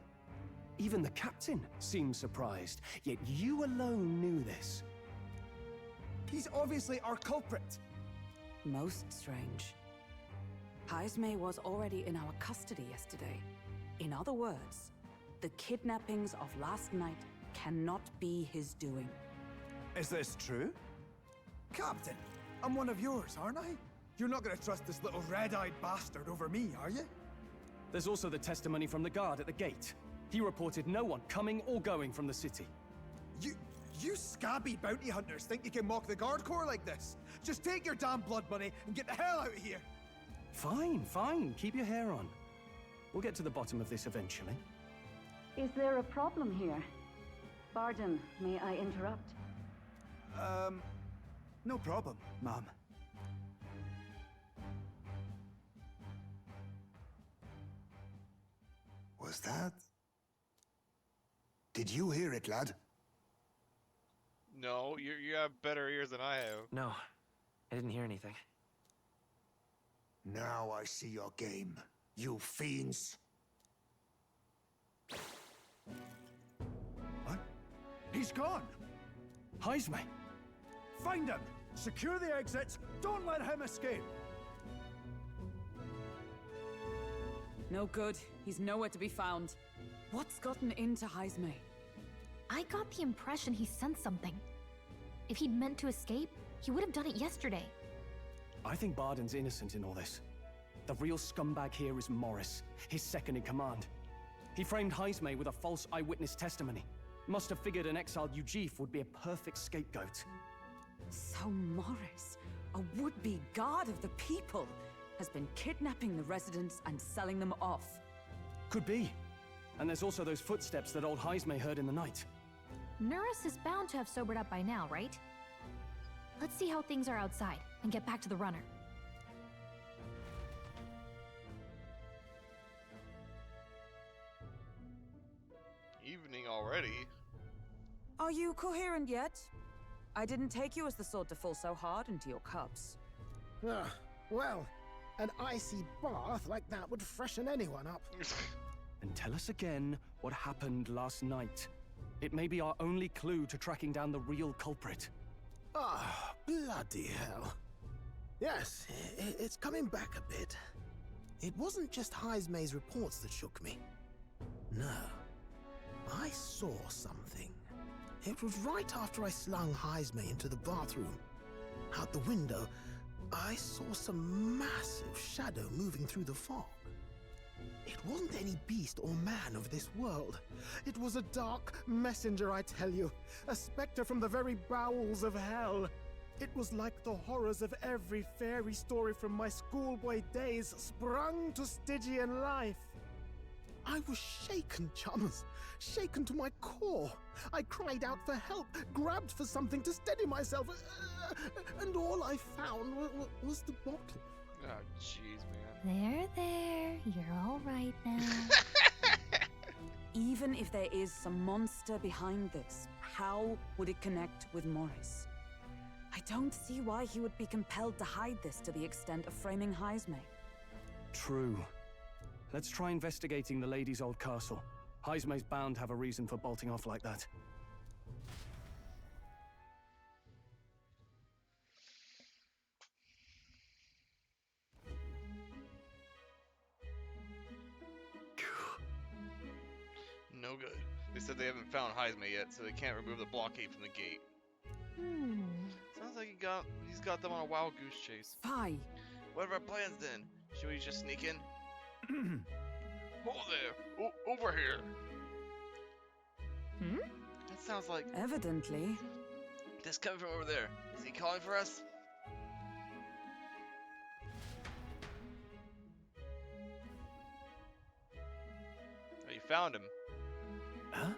Even the captain seemed surprised, yet you alone knew this. He's obviously our culprit. Most strange. Heisme was already in our custody yesterday. In other words, the kidnappings of last night cannot be his doing. Is this true? Captain, I'm one of yours, aren't I? You're not gonna trust this little red-eyed bastard over me, are you? There's also the testimony from the guard at the gate. He reported no one coming or going from the city. You scabby bounty hunters think you can mock the Guard Corps like this? Just take your damn blood money and get the hell out of here! Fine, fine. Keep your hair on. We'll get to the bottom of this eventually. Is there a problem here? Barden, may I interrupt? No problem, ma'am. Was that? Did you hear it, lad? No, you have better ears than I have. No, I didn't hear anything. Now I see your game, you fiends. What? He's gone! Heisme! Find him! Secure the exits! Don't let him escape! No good. He's nowhere to be found. What's gotten into Heisme? I got the impression he sensed something. If he'd meant to escape, he would have done it yesterday. I think Barden's innocent in all this. The real scumbag here is Morris, his second in command. He framed Heisme with a false eyewitness testimony. Must have figured an exiled Ujif would be a perfect scapegoat. So Morris, a would-be guard of the people, has been kidnapping the residents and selling them off. Could be. And there's also those footsteps that old Heisme heard in the night. Nurus is bound to have sobered up by now, right? Let's see how things are outside and get back to the runner. Evening already. Are you coherent yet? I didn't take you as the sort to fall so hard into your cups. Well, an icy bath like that would freshen anyone up. And tell us again what happened last night. It may be our only clue to tracking down the real culprit. Ah, bloody hell. Yes, it's coming back a bit. It wasn't just Heismay's reports that shook me. No. I saw something. It was right after I slung Heismay into the bathroom. Out the window, I saw some massive shadow moving through the fog. It wasn't any beast or man of this world. It was a dark messenger, I tell you. A specter from the very bowels of hell. It was like the horrors of every fairy story from my schoolboy days sprung to Stygian life. I was shaken, chums. Shaken to my core. I cried out for help, grabbed for something to steady myself, and all I found was the bottle. Oh, jeez, man. There. You're all right now. Even if there is some monster behind this, how would it connect with Morris? I don't see why he would be compelled to hide this to the extent of framing Heismay. True. Let's try investigating the lady's old castle. Heismay's bound to have a reason for bolting off like that. No good. They said they haven't found Heismay yet, so they can't remove the blockade from the gate. Sounds like he's got them on a wild goose chase. Fie. What are our plans then? Should we just sneak in? Hold there! Over here! That sounds like... Evidently. This coming from over there. Is he calling for us? Oh, you found him. Huh?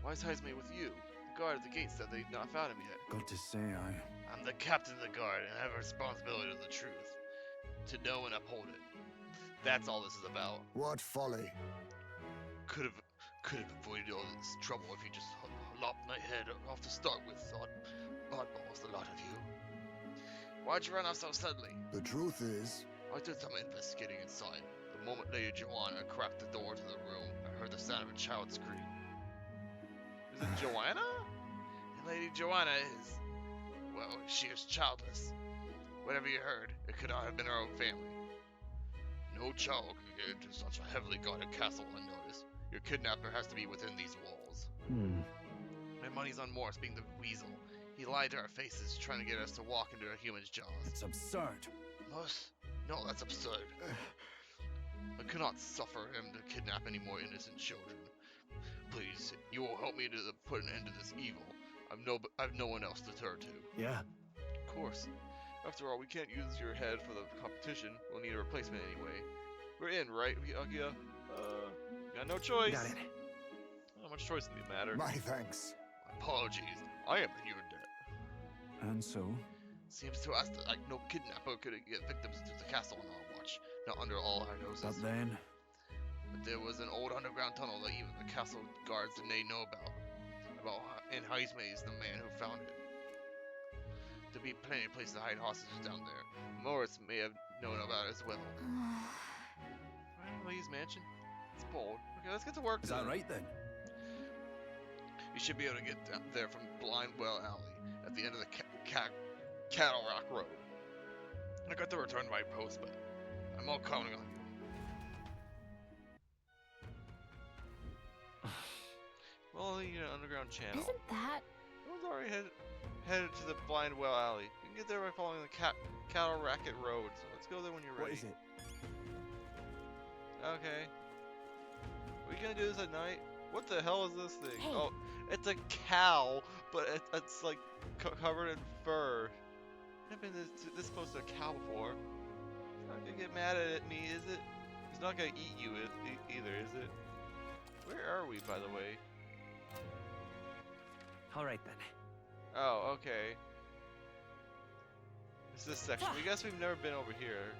Why is Heismay with you? The guard at the gate said they'd not found him yet. Got to say, I'm the captain of the guard and I have a responsibility to the truth. To know and uphold it. That's all this is about. What folly. Could have avoided all this trouble if you just lopped my head off to start with. Oddballs, the lot of you. Why'd you run off so suddenly? The truth is... I did some investigating inside. The moment Lady Joanna cracked the door to the room, I heard the sound of a child scream. Is it Joanna? And Lady Joanna is... well, she is childless. Whatever you heard, it could not have been our own family. No child can get into such a heavily guarded castle unnoticed. Your kidnapper has to be within these walls. My money's on Morris being the weasel. He lied to our faces, trying to get us to walk into a human's jaws. it's absurd. Morris? No, that's absurd. I cannot suffer him to kidnap any more innocent children. Please, you will help me to put an end to this evil. I've no one else to turn to. Yeah. Of course. After all, we can't use your head for the competition. We'll need a replacement anyway. We're in, right, Agia? Got no choice. Got it. How much choice does it matter? My thanks. Apologies. I am in your debt. And so? Seems to us that no kidnapper could get victims into the castle on our watch, not under all our noses. But then? But there was an old underground tunnel that even the castle guards didn't know about. And Heismay is the man who found it. There'll be plenty of places to hide hostages down there. Morris may have known about it as well. Lady's mansion? It's bold. Okay, let's get to work. Is that right then? You should be able to get down there from Blind Well Alley at the end of the Cattle Rock Road. I got to return to my post, but I'm all counting on you. Well, you know, underground channel. Isn't that... It was already headed to the Blind Well Alley. You can get there by following the Cattle Racket Road. So let's go there when you're ready. What is it? Okay. Are we gonna do this at night? What the hell is this thing? Hey. Oh, it's a cow, but it's like covered in fur. I've been this close to a cow before. It's not gonna get mad at me, is it? It's not gonna eat you either, is it? Where are we, by the way? All right then. Oh, okay. It's this section. We guess we've never been over here.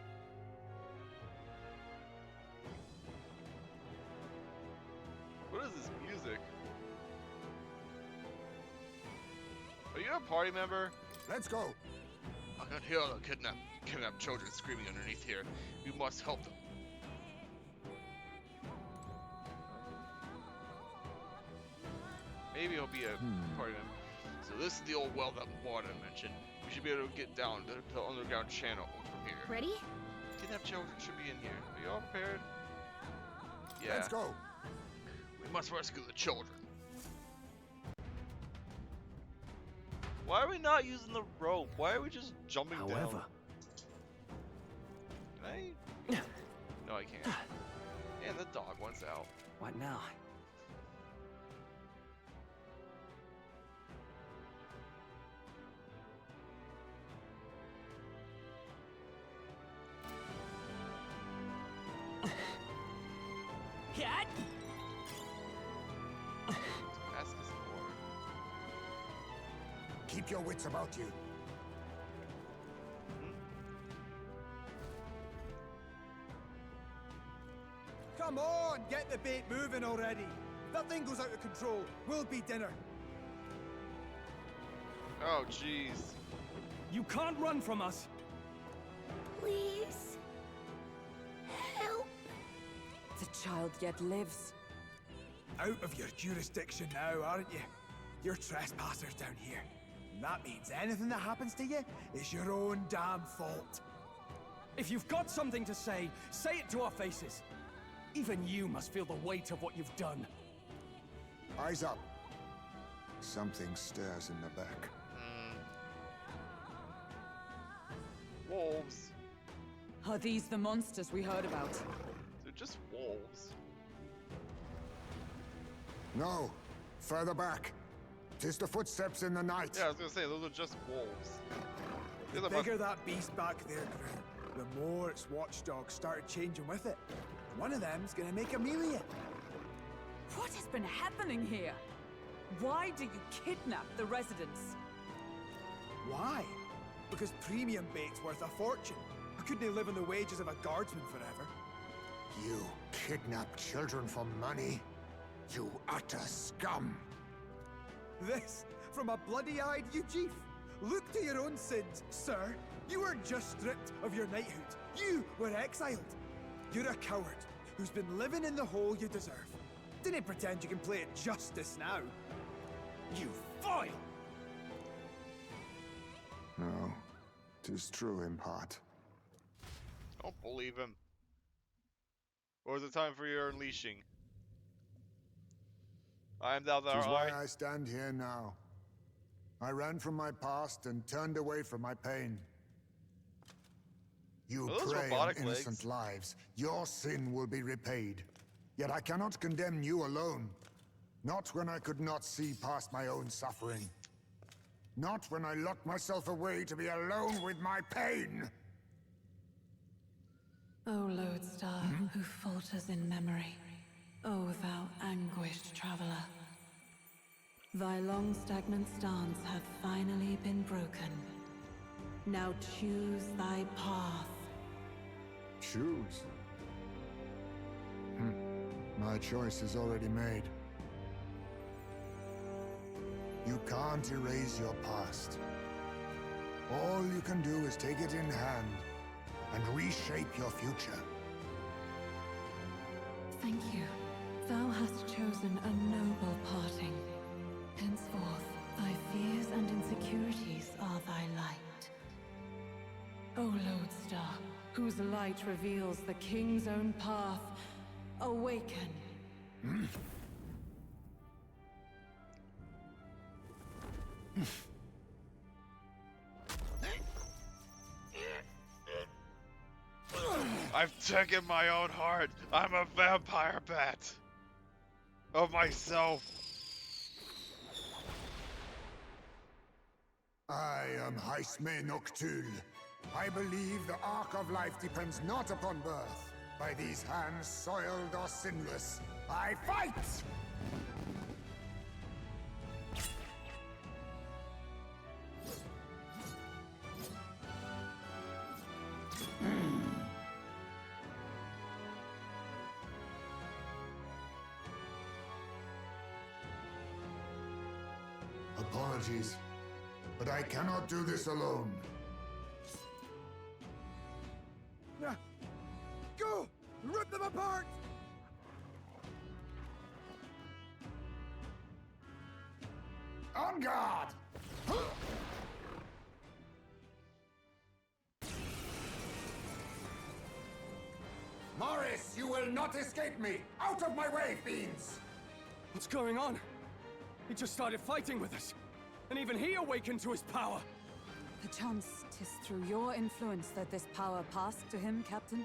What is this music? Are you a party member? Let's go. I can hear the kidnapped children screaming underneath here. We must help them. Maybe he'll be a party member. So this is the old well that Marta mentioned. We should be able to get down to the underground channel from here. Ready? kidnapped children should be in here. Are you all prepared? Yeah. Let's go. We must rescue the children. Why are we not using the rope? Why are we just jumping down? However, Can I? No, I can't. And the dog wants out. what now? Cat? Ask us more. Keep your wits about you. Come on, get the bait moving already. If that thing goes out of control, we'll be dinner. Oh, jeez. You can't run from us! Please. Help. The child yet lives. Out of your jurisdiction now, aren't you? You're trespassers down here. And that means anything that happens to you is your own damn fault. If you've got something to say, say it to our faces. Even you must feel the weight of what you've done. Eyes up. Something stirs in the back. Wolves. Are these the monsters we heard about? They're just wolves. No. Further back. 'Tis the footsteps in the night. Yeah, I was gonna say, those are just wolves. The bigger that beast back there grew, the more its watchdogs started changing with it. One of them's gonna make a meal of you. What has been happening here? Why do you kidnap the residents? Why? Because premium bait's worth a fortune. I couldn't live on the wages of a guardsman forever. You kidnap children for money? You utter scum! This from a bloody-eyed Eugene. Look to your own sins, sir. You weren't just stripped of your knighthood. You were exiled. You're a coward who's been living in the hole you deserve. Didn't pretend you can play at justice now. You foil! No, 'tis true in part. Don't believe him. Or is it time for your unleashing? I am thou that 'Tis why art. I stand here now. I ran from my past and turned away from my pain. You Are those prey on robotic innocent legs? lives. Your sin will be repaid. Yet I cannot condemn you alone. Not when I could not see past my own suffering. Not when I locked myself away to be alone with my pain. O lodestar, who falters in memory, O thou anguished traveler. Thy long stagnant stance hath finally been broken. Now choose thy path. Choose? My choice is already made. You can't erase your past. All you can do is take it in hand and reshape your future. Thank you. Thou hast chosen a noble parting. Henceforth, thy fears and insecurities are thy light. O lodestar, whose light reveals the king's own path, awaken. I've taken my own heart. I'm a vampire bat. Of myself. I am Haisme Noctul. I believe the arc of life depends not upon birth. By these hands, soiled or sinless, I fight! Apologies, but I cannot do this alone. Go! Rip them apart! On guard! will not escape me! Out of my way, fiends! What's going on? He just started fighting with us. And even he awakened to his power. Perchance 'tis through your influence that this power passed to him, Captain?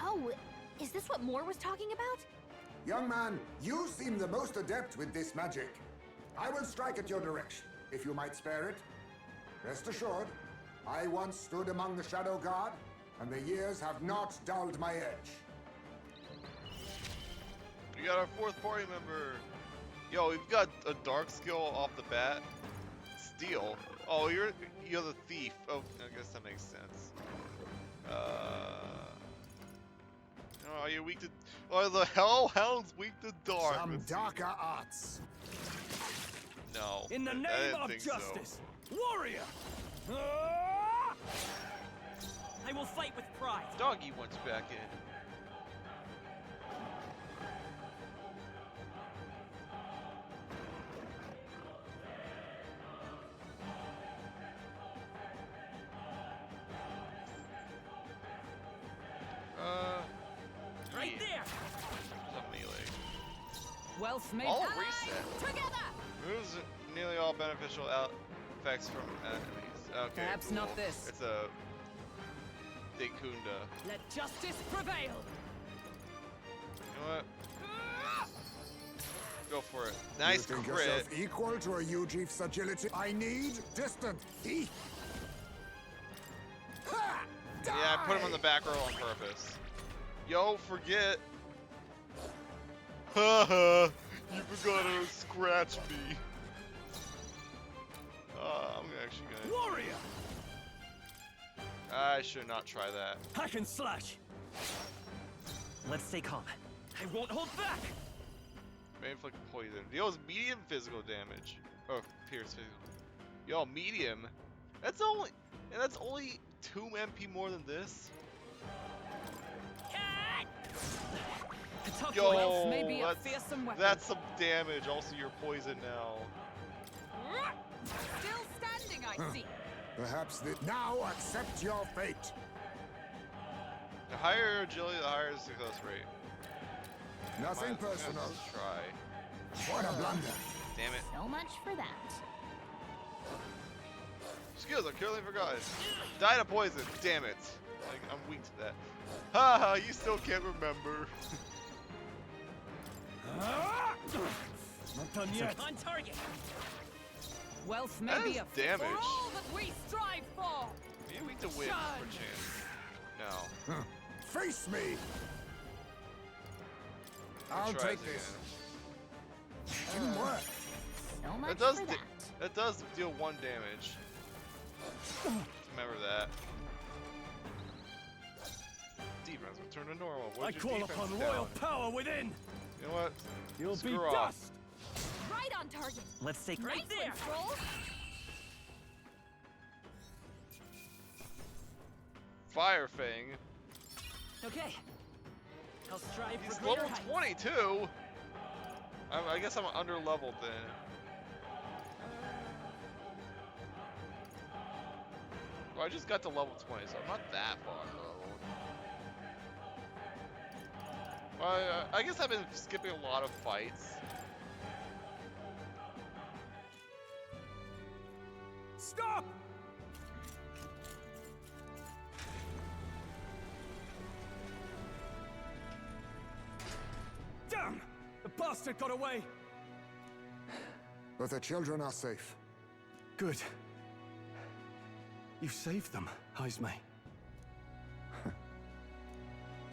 Oh, is this what Moore was talking about? Young man, you seem the most adept with this magic. I will strike at your direction, if you might spare it. Rest assured, I once stood among the Shadow Guard, and the years have not dulled my edge. We got our fourth party member. Yo, we've got a dark skill off the bat. Steal. Oh, you're the thief. Oh, I guess that makes sense. Oh, you're weak to. Oh, the Hellhound's weak to dark. Some darker arts. No. In the I name didn't of think justice, so. warrior! I will fight with pride. Doggy wants back in. Right there. Some melee. Wealth made All allies reset. together! Removes nearly all beneficial effects from enemies. Okay. Perhaps cool. not this. It's a Dekunda. Let justice prevail! You know what? Go for it. Nice You think crit. yourself equal to a Ujief's agility? I need distant teeth. Ha! Yeah, I put him on the back row on purpose. Yo, forget. Haha, you forgot to scratch me. I'm actually gonna. Warrior! I should not try that. Hack and slash! Let's stay calm. I won't hold back. May inflict poison. Deals medium physical damage. Oh, pierce physical. Yo, medium. That's only 2 MP more than this. A tough Yo, wealth may be a fearsome weapon. that's some damage. Also, you're poisoned now. Still standing, I see. Perhaps now accept your fate. The higher your agility, the higher the success rate. Nothing Might as well personal. just try. What a blunder. Damn it. So much for that. Skills are currently forgotten. Die to poison. Damn it. Like, I'm weak to that. Haha, you still can't remember. Not done yet. On target. Wealth That may is be a damage. for all that we strive for. Are you weak to wind, Shun. perchance? No. Face me. I'll Try take it this. again. Didn't work. So much That does for that. that does deal 1 damage. Remember that. Defense return to normal. I What's your call defense upon down? royal power within. You know what? You'll be Screw off. dust. Right on target. Let's stay Right there. Troll. Fire Fang. Okay. I'll strive He's for greater level heights. 22. I guess I'm under leveled then. Well, I just got to level 20, so I'm not that far leveled. Well, I guess I've been skipping a lot of fights. Stop! Damn! The bastard got away! But the children are safe. Good. You saved them, Heismay.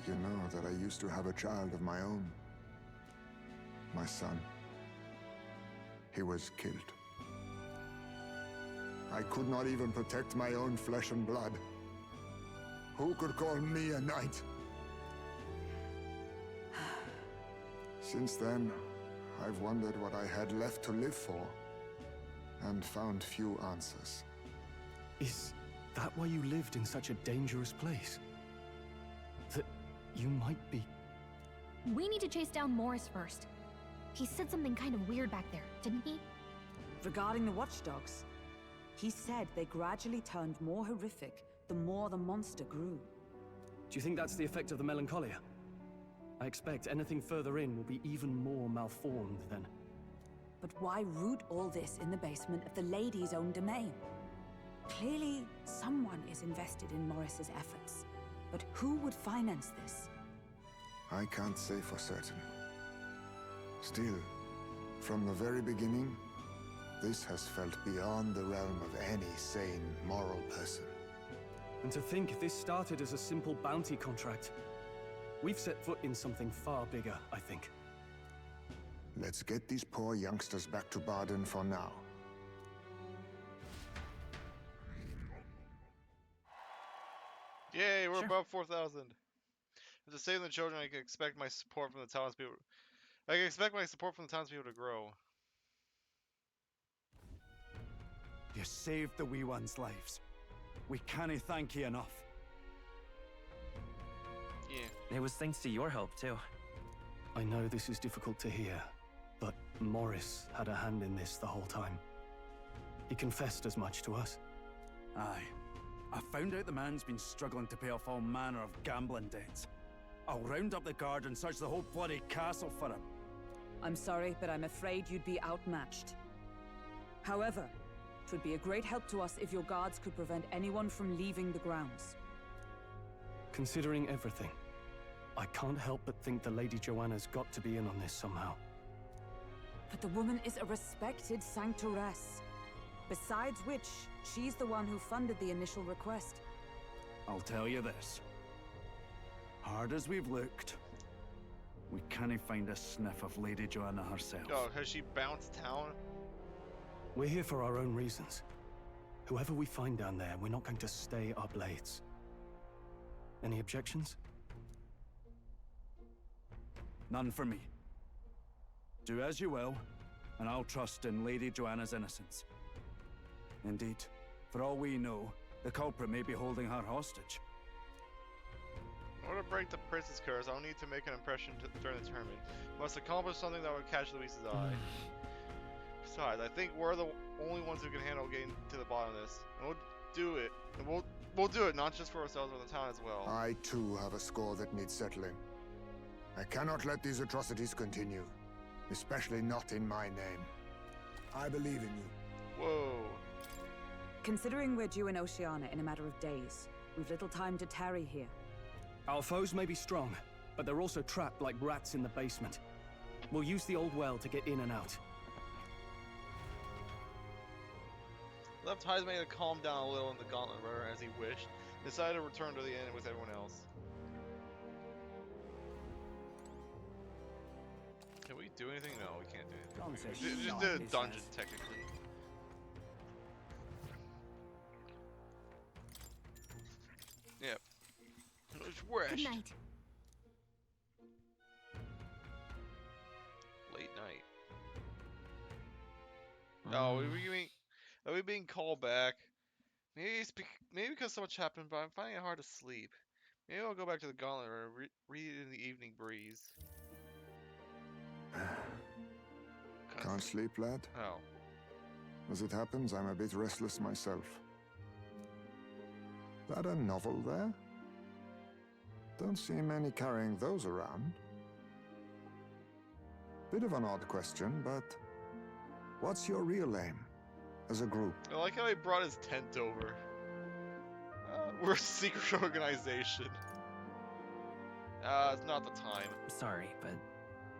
You know that I used to have a child of my own. My son. He was killed. I could not even protect my own flesh and blood. Who could call me a knight? Since then, I've wondered what I had left to live for, and found few answers. Is that why you lived in such a dangerous place? That you might be... We need to chase down Morris first. He said something kind of weird back there, didn't he? Regarding the watchdogs, he said they gradually turned more horrific the more the monster grew. Do you think that's the effect of the melancholia? I expect anything further in will be even more malformed then. But why root all this in the basement of the lady's own domain? Clearly, someone is invested in Morris's efforts. But who would finance this? I can't say for certain. Still, from the very beginning, this has felt beyond the realm of any sane, moral person. And to think this started as a simple bounty contract. We've set foot in something far bigger, I think. Let's get these poor youngsters back to Baden for now. Yay, we're Sure. above 4,000. To save the children, I can expect my support from the townspeople. I can expect my support from the townspeople to grow. You saved the wee ones' lives. We can't thank you enough. Yeah. It was thanks to your help, too. I know this is difficult to hear, but Morris had a hand in this the whole time. He confessed as much to us. Aye. I found out the man's been struggling to pay off all manner of gambling debts. I'll round up the guard and search the whole bloody castle for him. I'm sorry, but I'm afraid you'd be outmatched. However, it would be a great help to us if your guards could prevent anyone from leaving the grounds. Considering everything, I can't help but think the Lady Joanna's got to be in on this somehow. But the woman is a respected sanctoress. Besides which, she's the one who funded the initial request. I'll tell you this. Hard as we've looked, we can't find a sniff of Lady Joanna herself. Oh, has she bounced town? We're here for our own reasons. Whoever we find down there, we're not going to stay up late. Any objections? None for me. Do as you will, and I'll trust in Lady Joanna's innocence. Indeed, for all we know, the culprit may be holding her hostage. In order to break the prince's curse, I'll need to make an impression during the tournament. Must accomplish something that would catch Luis's eye. Besides, I think we're the only ones who can handle getting to the bottom of this. And we'll do it. And we'll do it, not just for ourselves, but the town as well. I too have a score that needs settling. I cannot let these atrocities continue. Especially not in my name. I believe in you. Whoa. Considering we're due in Oceania in a matter of days, we've little time to tarry here. Our foes may be strong, but they're also trapped like rats in the basement. We'll use the old well to get in and out. Left Heisman to calm down a little in the gauntlet river as he wished. Decided to return to the inn with everyone else. Can we do anything? No, we can't do anything. We just did a dungeon, technically. Yep. It's fresh. Good night. Late night. Oh, are we being called back? Maybe maybe because so much happened, but I'm finding it hard to sleep. Maybe I'll go back to the gauntlet and read it in the evening breeze. Can't sleep, lad? Oh. As it happens, I'm a bit restless myself. That a novel there? Don't see many carrying those around. Bit of an odd question, but what's your real aim as a group? I like how he brought his tent over. We're a secret organization. It's not the time. Sorry, but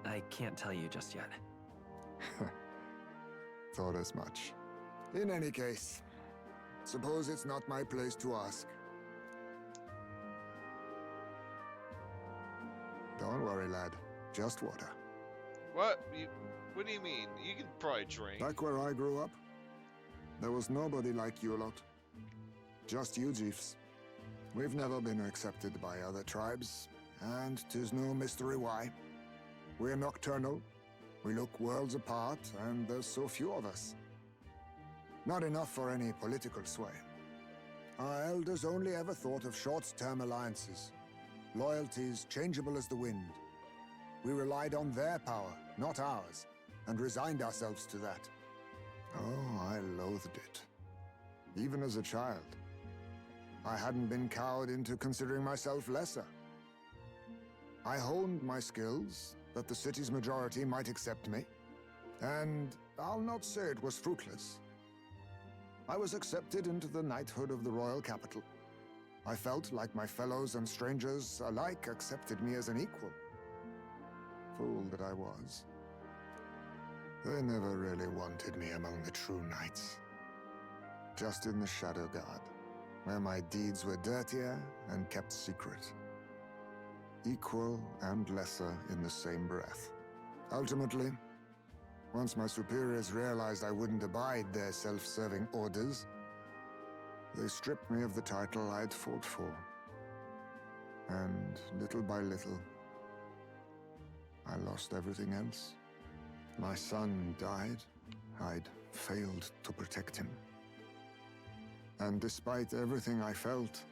I can't tell you just yet. Thought as much. In any case, suppose it's not my place to ask. Don't worry, lad. Just water. What? What do you mean? You can probably drink. Back where I grew up, there was nobody like you lot. Just you chiefs. We've never been accepted by other tribes, and 'tis no mystery why. We're nocturnal, we look worlds apart, and there's so few of us. Not enough for any political sway. Our elders only ever thought of short-term alliances, loyalties changeable as the wind. We relied on their power, not ours, and resigned ourselves to that. Oh, I loathed it. Even as a child. I hadn't been cowed into considering myself lesser. I honed my skills that the city's majority might accept me, and I'll not say it was fruitless. I was accepted into the knighthood of the royal capital. I felt like my fellows and strangers alike accepted me as an equal. Fool that I was. They never really wanted me among the true knights. Just in the Shadow Guard, where my deeds were dirtier and kept secret. Equal and lesser in the same breath. Ultimately, once my superiors realized I wouldn't abide their self-serving orders, they stripped me of the title I'd fought for. And little by little, I lost everything else. My son died. I'd failed to protect him. And despite everything I felt,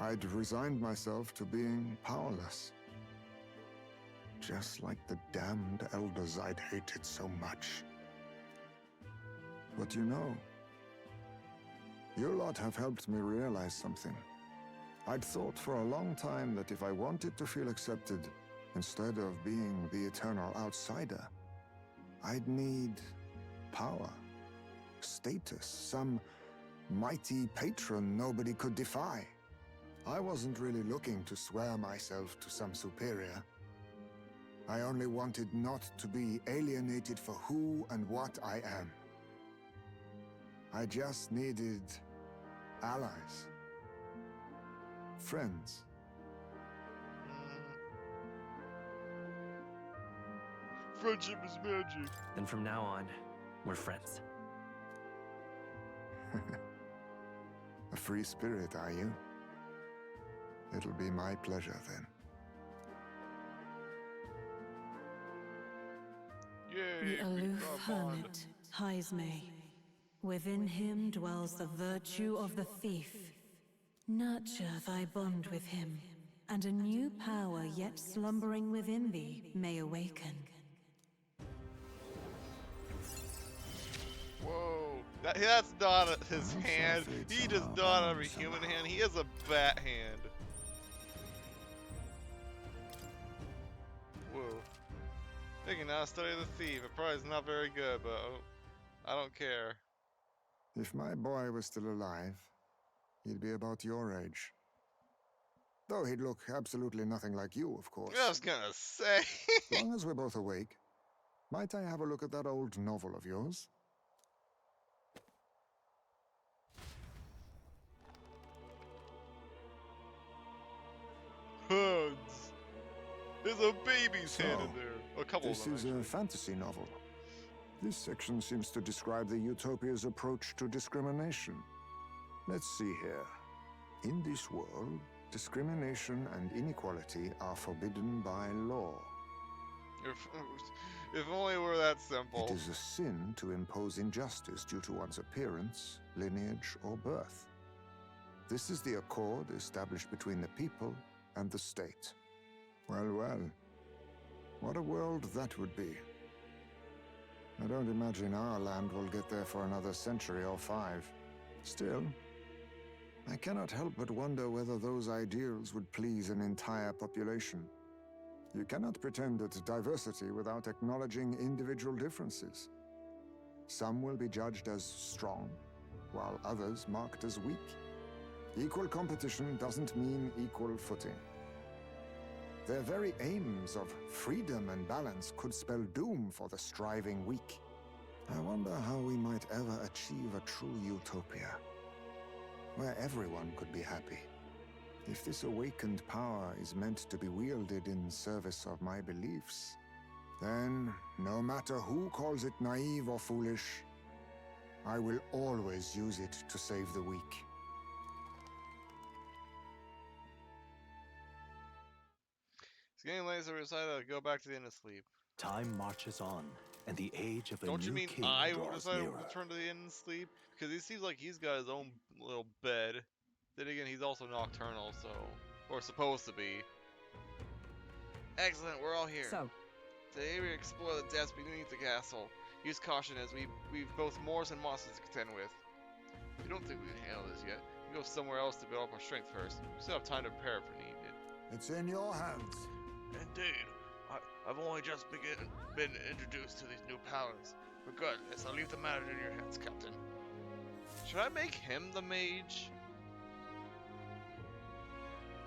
I'd resigned myself to being powerless. Just like the damned elders I'd hated so much. But you know, you lot have helped me realize something. I'd thought for a long time that if I wanted to feel accepted, instead of being the eternal outsider, I'd need power, status, some mighty patron nobody could defy. I wasn't really looking to swear myself to some superior. I only wanted not to be alienated for who and what I am. I just needed allies, friends. Friendship is magic. Then from now on, we're friends. A free spirit, are you? It'll be my pleasure then. Yay, The aloof we got bond. hermit, Heismay. Within him dwells the virtue of the thief. Nurture thy bond with him, and a new power yet slumbering within thee may awaken. Whoa, that's not his hand. He does not have a human hand. He has a bat hand. Whoa. They can now study the thief. It probably is not very good, but I don't care. If my boy was still alive, he'd be about your age. Though he'd look absolutely nothing like you, of course. I was gonna say. As long as we're both awake, might I have a look at that old novel of yours? Hugs. There's a baby's hand in there. A couple of This them, is actually. a fantasy novel. This section seems to describe the Utopia's approach to discrimination. Let's see here. In this world, discrimination and inequality are forbidden by law. If only it were that simple. It is a sin to impose injustice due to one's appearance, lineage, or birth. This is the accord established between the people and the state. Well, well. What a world that would be. I don't imagine our land will get there for another century or 5. Still, I cannot help but wonder whether those ideals would please an entire population. You cannot pretend at diversity without acknowledging individual differences. Some will be judged as strong, while others marked as weak. Equal competition doesn't mean equal footing. Their very aims of freedom and balance could spell doom for the striving weak. I wonder how we might ever achieve a true utopia, where everyone could be happy. If this awakened power is meant to be wielded in service of my beliefs, then, no matter who calls it naive or foolish, I will always use it to save the weak. It's getting late, so we decided to go back to the inn to sleep. Time marches on, and the age of a Don't new you mean king I draws decided to nearer. return to the inn and sleep? Because he seems like he's got his own little bed. Then again, he's also nocturnal, so... Or supposed to be. Excellent, we're all here. So, Today we explore the depths beneath the castle. Use caution as we've both Moors and monsters to contend with. We don't think we can handle this yet. We go somewhere else to build up our strength first. We still have time to prepare if needed. It's in your hands. Indeed. I've only just been introduced to these new powers. Regardless, I'll leave the matter in your hands, Captain. Should I make him the mage?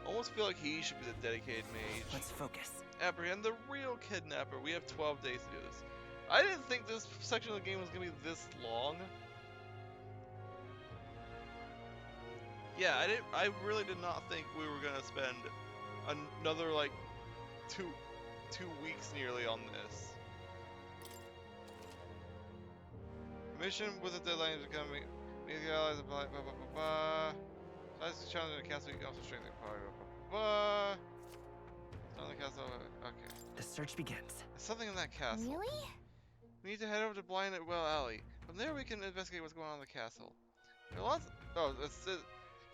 Almost feel like he should be the dedicated mage. Let's focus. Apprehend the real kidnapper. We have 12 days to do this. I didn't think this section of the game was gonna be this long. Yeah, I really did not think we were gonna spend another like two weeks nearly on this. Mission with the deadline is coming. Meet the allies of blah blah blah blah blah. Size the challenge in the castle. You can also strengthen the power. Blah blah blah. On the castle. Okay. The search begins. There's something in that castle. Really? We need to head over to Blind at Well Alley. From there, we can investigate what's going on in the castle. There are lots.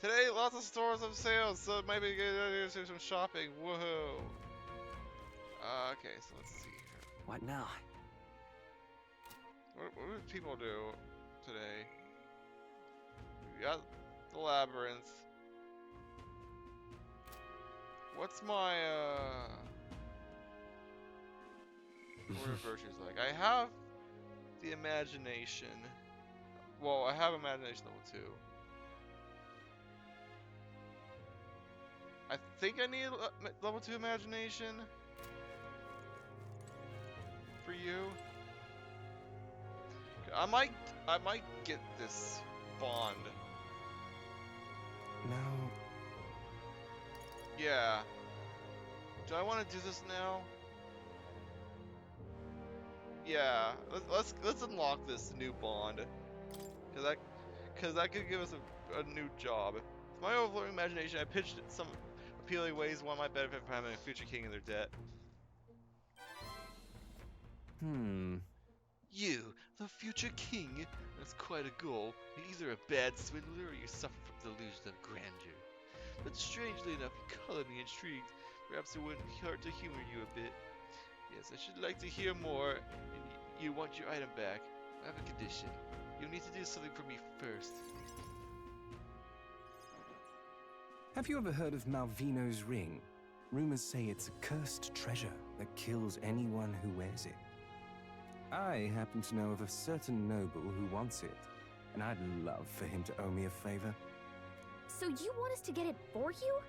Today, lots of stores have sales, so it might be a good idea to do some shopping. Woohoo! Okay, so let's see here. What now? What do people do today? We got the labyrinth. What's my what are virtues like? I have the imagination. Well, I have imagination level 2. I think I need level 2 imagination for you. I might get this bond. No. Yeah. Do I want to do this now? Yeah. Let's unlock this new bond. Cause that could give us a new job. With my overflowing imagination, I pitched some appealing ways one might benefit from having a future king in their debt. You, the future king? That's quite a goal. You're either a bad swindler or you suffer from the delusion of grandeur. But strangely enough, you color me intrigued. Perhaps it wouldn't hurt to humor you a bit. Yes, I should like to hear more, and you want your item back. I have a condition. You'll need to do something for me first. Have you ever heard of Malvino's ring? Rumors say it's a cursed treasure that kills anyone who wears it. I happen to know of a certain noble who wants it, and I'd love for him to owe me a favor. So you want us to get it for you?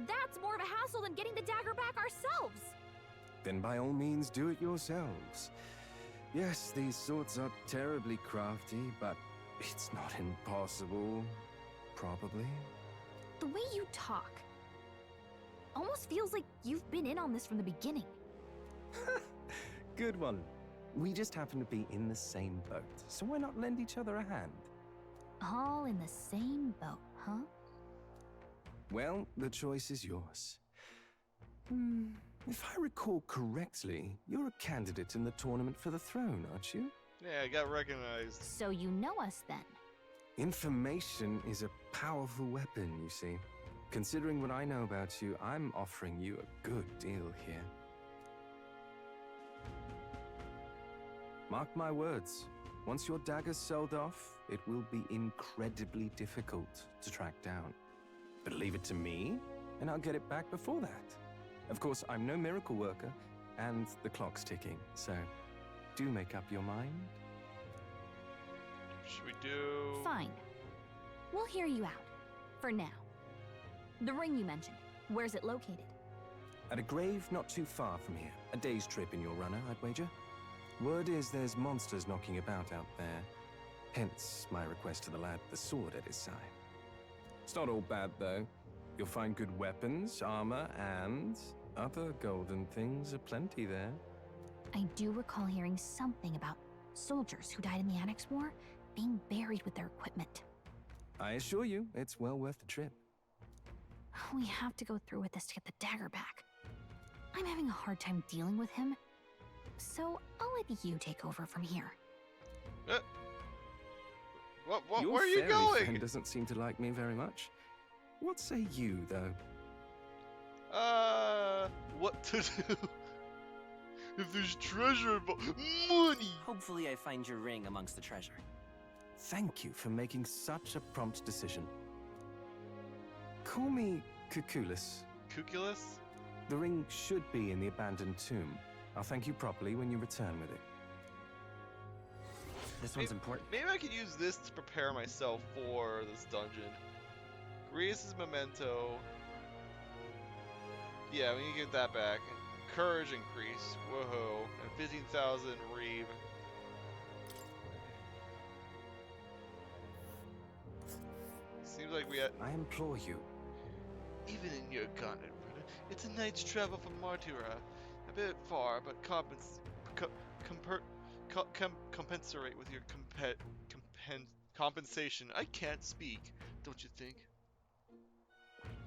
That's more of a hassle than getting the dagger back ourselves! Then by all means do it yourselves. Yes, these swords are terribly crafty, but it's not impossible. Probably. The way you talk almost feels like you've been in on this from the beginning. Good one. We just happen to be in the same boat, so why not lend each other a hand? All in the same boat, huh? Well, the choice is yours. If I recall correctly, you're a candidate in the tournament for the throne, aren't you? Yeah, I got recognized. So you know us then? Information is a powerful weapon, you see. Considering what I know about you, I'm offering you a good deal here. Mark my words, once your dagger's sold off, it will be incredibly difficult to track down. But leave it to me, and I'll get it back before that. Of course, I'm no miracle worker, and the clock's ticking, so do make up your mind. Should we do... Fine. We'll hear you out. For now. The ring you mentioned, where's it located? At a grave not too far from here. A day's trip in your runner, I'd wager. Word is there's monsters knocking about out there. Hence my request to the lad with the sword at his side. It's not all bad, though. You'll find good weapons, armor, and other golden things aplenty there. I do recall hearing something about soldiers who died in the Annex War being buried with their equipment. I assure you, it's well worth the trip. We have to go through with this to get the dagger back. I'm having a hard time dealing with him, so I'll let you take over from here. Your where are you fairy going? friend doesn't seem to like me very much. What say you, though? What to do? If there's treasure involved, money! Hopefully I find your ring amongst the treasure. Thank you for making such a prompt decision. Call me Cuculus. Cuculus? The ring should be in the abandoned tomb. I'll thank you properly when you return with it. This one's important. Maybe I could use this to prepare myself for this dungeon. Grease's memento. Yeah, we need to get that back. Courage increase. Whoa. And 15,000 Reeve. Seems like we had. I implore you. Even in your gauntlet, brother, it's a night's travel from Martura. A bit far, but compensate with your compensation. I can't speak, don't you think?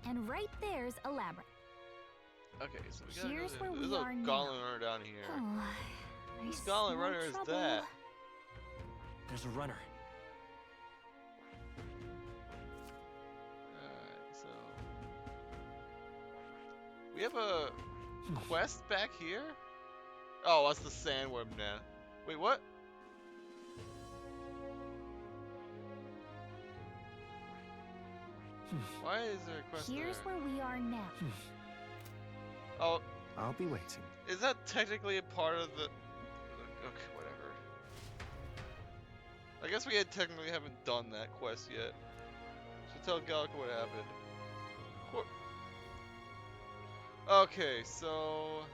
And right there's a labyrinth. Okay, so we gotta Here's go where there. There's we a are now. gauntlet runner down here. Oh, Whose gauntlet runner is that? There's a runner. Alright, so we have a quest back here? Oh, that's the sandworm now. Wait, what? Why is there a quest Here's there? where we are now. Oh, I'll be waiting. is that technically a part of the... Okay, whatever. I guess we technically haven't done that quest yet. So tell Gallica what happened. Okay, so...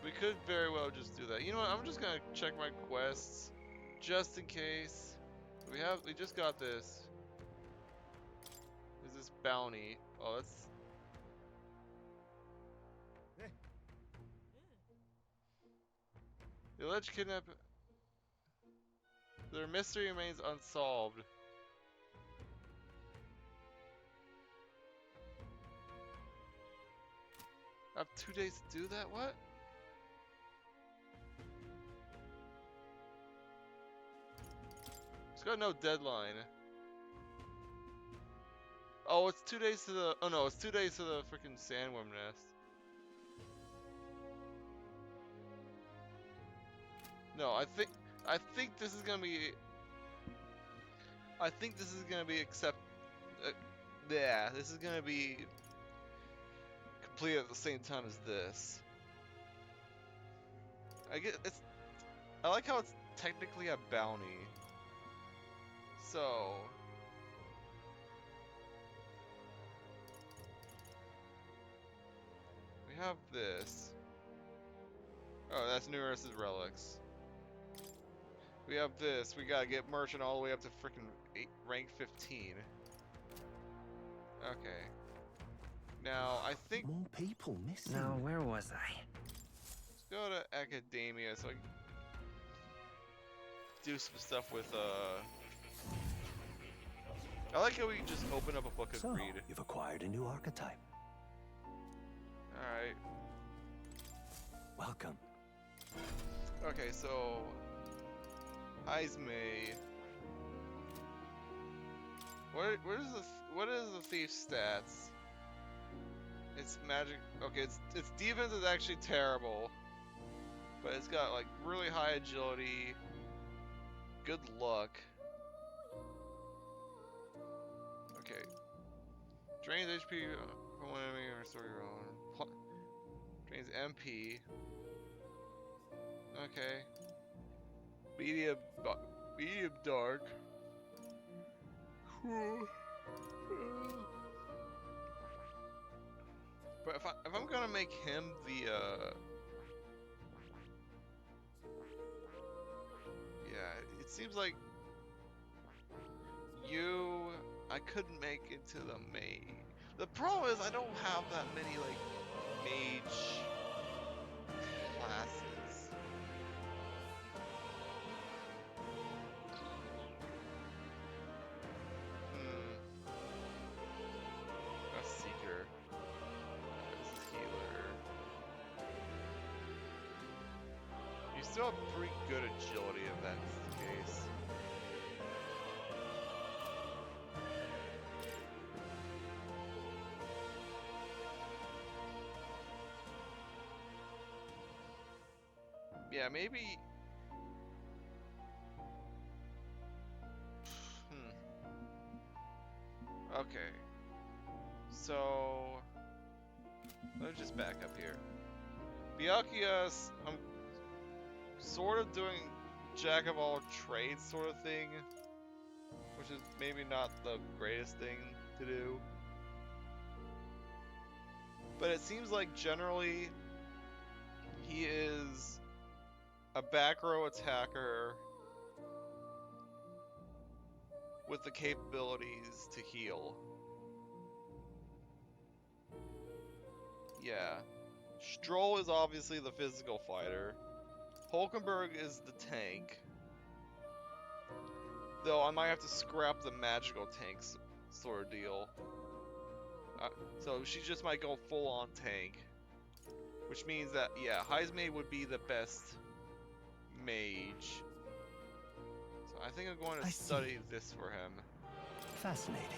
we could very well just do that. You know what, I'm just gonna check my quests. Just in case. We just got this. Is this bounty? Oh, that's... The alleged kidnap... Their mystery remains unsolved. I have 2 days to do that? What? It's got no deadline. Oh, it's 2 days to the... Oh no, it's 2 days to the freaking sandworm nest. No, I think this is gonna be... I think this is gonna be yeah, this is gonna be completed at the same time as this. I like how it's technically a bounty. So we have this. Oh, that's Nuris's relics. We have this. We gotta get merchant all the way up to freaking rank 15. Okay. Now I think. More people missing. Now, where was I? Let's go to academia so I can do some stuff with I like how we can just open up a book and So, read. you've acquired a new archetype. Alright. Welcome. Okay, so Ismay. What is the thief's stats? It's magic. Okay, its defense is actually terrible, but it's got like really high agility, good luck. Okay. Drains HP from one enemy or restore your own. Drains MP. Okay. Medium dark. Cool. But if I'm gonna make him the yeah, it seems like I couldn't make into the mage. The problem is I don't have that many like mage classes. A seeker. This is healer. You still have pretty good agility if that's the case. Yeah, maybe. Okay. So let me just back up here. Byakuya's, I'm sort of doing jack of all trades sort of thing, which is maybe not the greatest thing to do. But it seems like generally he is a back row attacker with the capabilities to heal. Yeah. Stroll is obviously the physical fighter. Hulkenberg is the tank. Though I might have to scrap the magical tanks sort of deal. So she just might go full on tank. Which means that, yeah, Heismay would be the best mage. So I think I'm going to study this for him. Fascinating.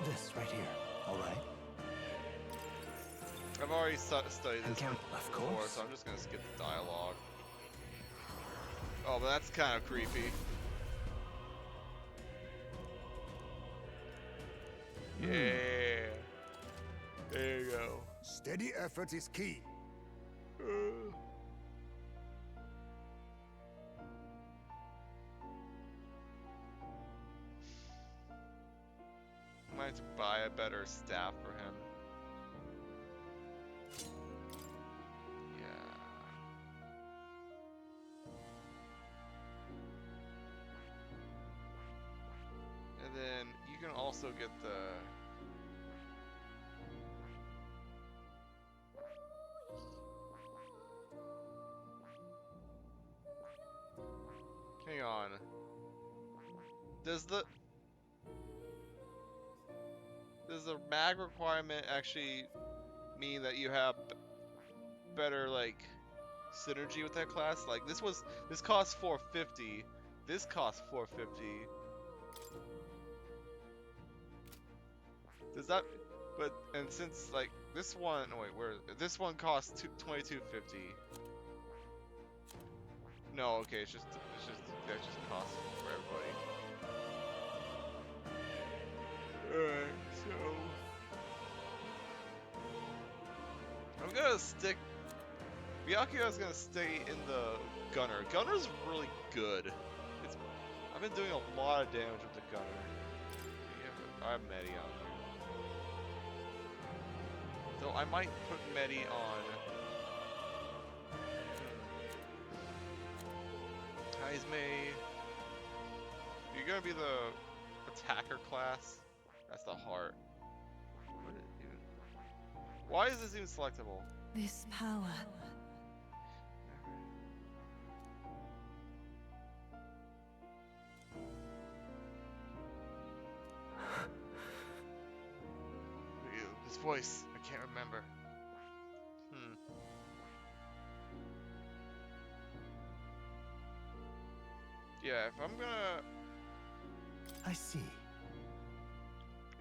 This right here, all right? I've already studied this Of before, course. so I'm just going to skip the dialogue. Oh, but that's kind of creepy. Yeah. There you go. Steady effort is key. Might have to buy a better staff for him. Yeah. And then you can also get the... Hang on. Does the mag requirement actually mean that you have better like synergy with that class? Like this costs 450. This costs 450. Does that and since like this one this one costs 2250. No, okay, it's just that just costs for everybody. Alright, so I'm gonna stick Byakuya's gonna stay in the gunner. Gunner's really good. I've been doing a lot of damage with the gunner. I have Medi on here. Though I might put Medi on Heismay. You're gonna be the attacker class. That's the heart. Why is this even selectable? This power. This voice, I can't remember. Yeah, if I'm gonna... I see.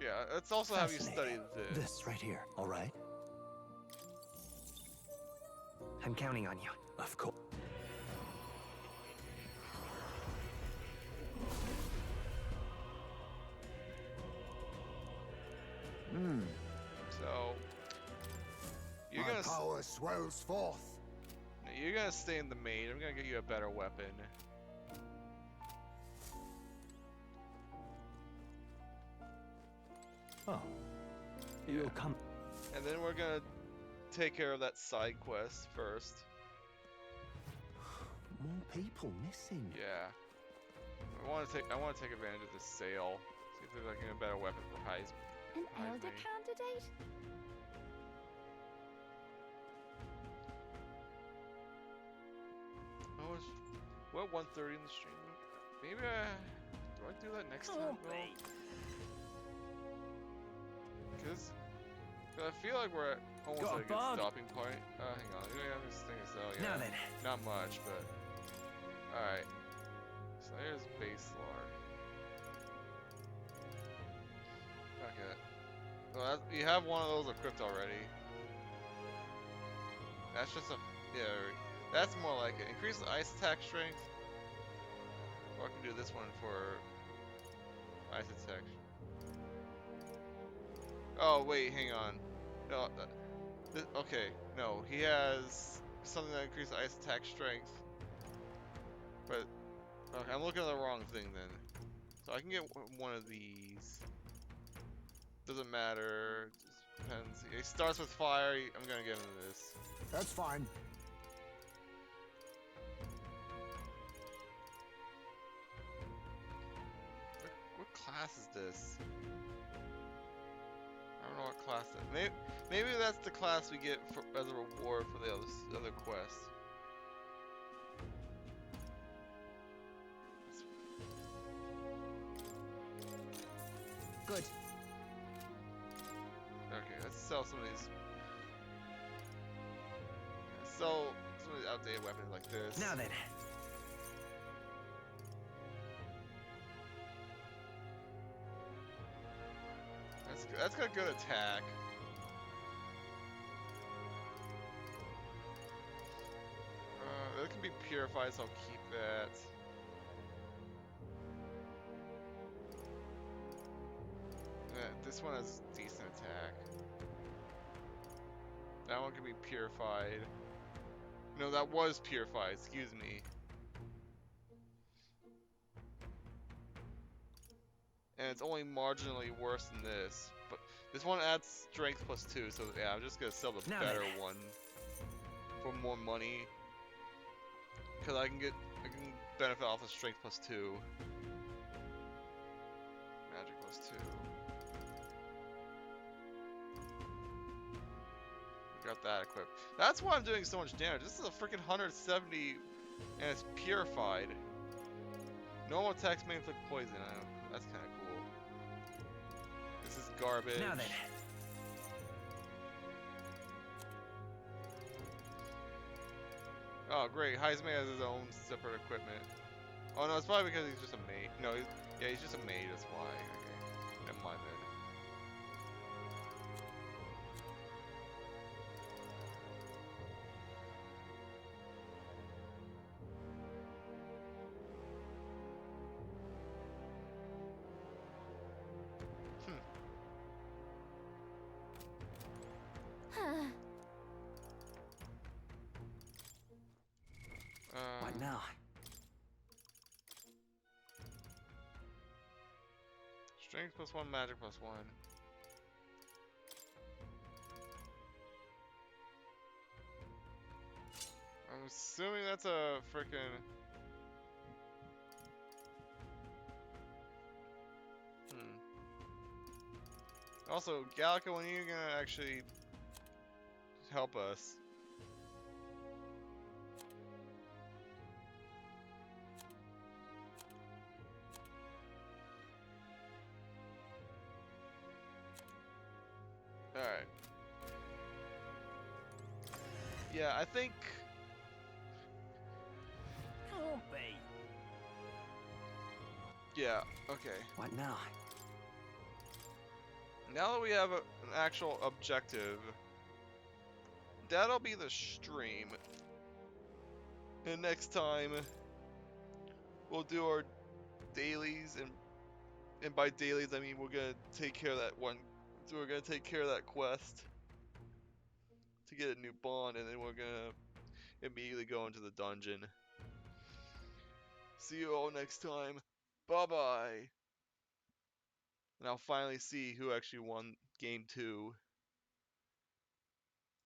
Yeah, let's also have you study this. This right here, all right? I'm counting on you. Of course. So you're My gonna power swells forth. you're gonna stay in the main. I'm gonna get you a better weapon. Oh, you'll come. And then we're gonna take care of that side quest first. More people missing. Yeah. I want to take advantage of this sale. See if there's like a better weapon for Heisman. An elder candidate? Oh, what 1:30 in the stream? Maybe do I do that next time? Because I feel like we're almost at a good stopping point. Hang on. Yeah, this thing is Now then. not much, but alright. So here's base lore. Okay. Well, you have one of those equipped already. That's just a that's more like it. Increase the ice attack strength. Or I can do this one for ice attack. Oh wait, hang on. No, okay, no, he has something that increases ice attack strength. But okay, I'm looking at the wrong thing then. So I can get one of these. Doesn't matter. Just depends. He starts with fire. I'm gonna get into this. That's fine. What class is this? I don't know what class that. Maybe that's the class we get for, as a reward for the other quest. Good. Okay, let's sell some of these. Sell some of these outdated weapons like this. Now then. That's got good attack. That can be purified, so I'll keep that. This one has decent attack. That one can be purified. No, that was purified, excuse me. And it's only marginally worse than this. But this one adds strength +2, so yeah, I'm just gonna sell the better one for more money. Cause I can benefit off of strength +2. Magic +2. Got that equipped. That's why I'm doing so much damage. This is a freaking 170 and it's purified. Normal attacks may inflict poison. That's kind of cool. This is garbage. Now then. Oh great, Heisman has his own separate equipment. Oh no, it's probably because he's just a mage. No, he's just a mage, that's why. Okay. Never mind then. What now? Strength +1, magic +1. I'm assuming that's a frickin'. Also, Gallica, when are you gonna actually help us? Alright. Yeah, I think... Can't be. Yeah, okay. What now? Now that we have an actual objective, that'll be the stream. And next time, we'll do our dailies, and by dailies I mean we're gonna take care of that one. So we're gonna take care of that quest to get a new bond, and then we're gonna immediately go into the dungeon. See you all next time. Bye bye. And I'll finally see who actually won game 2.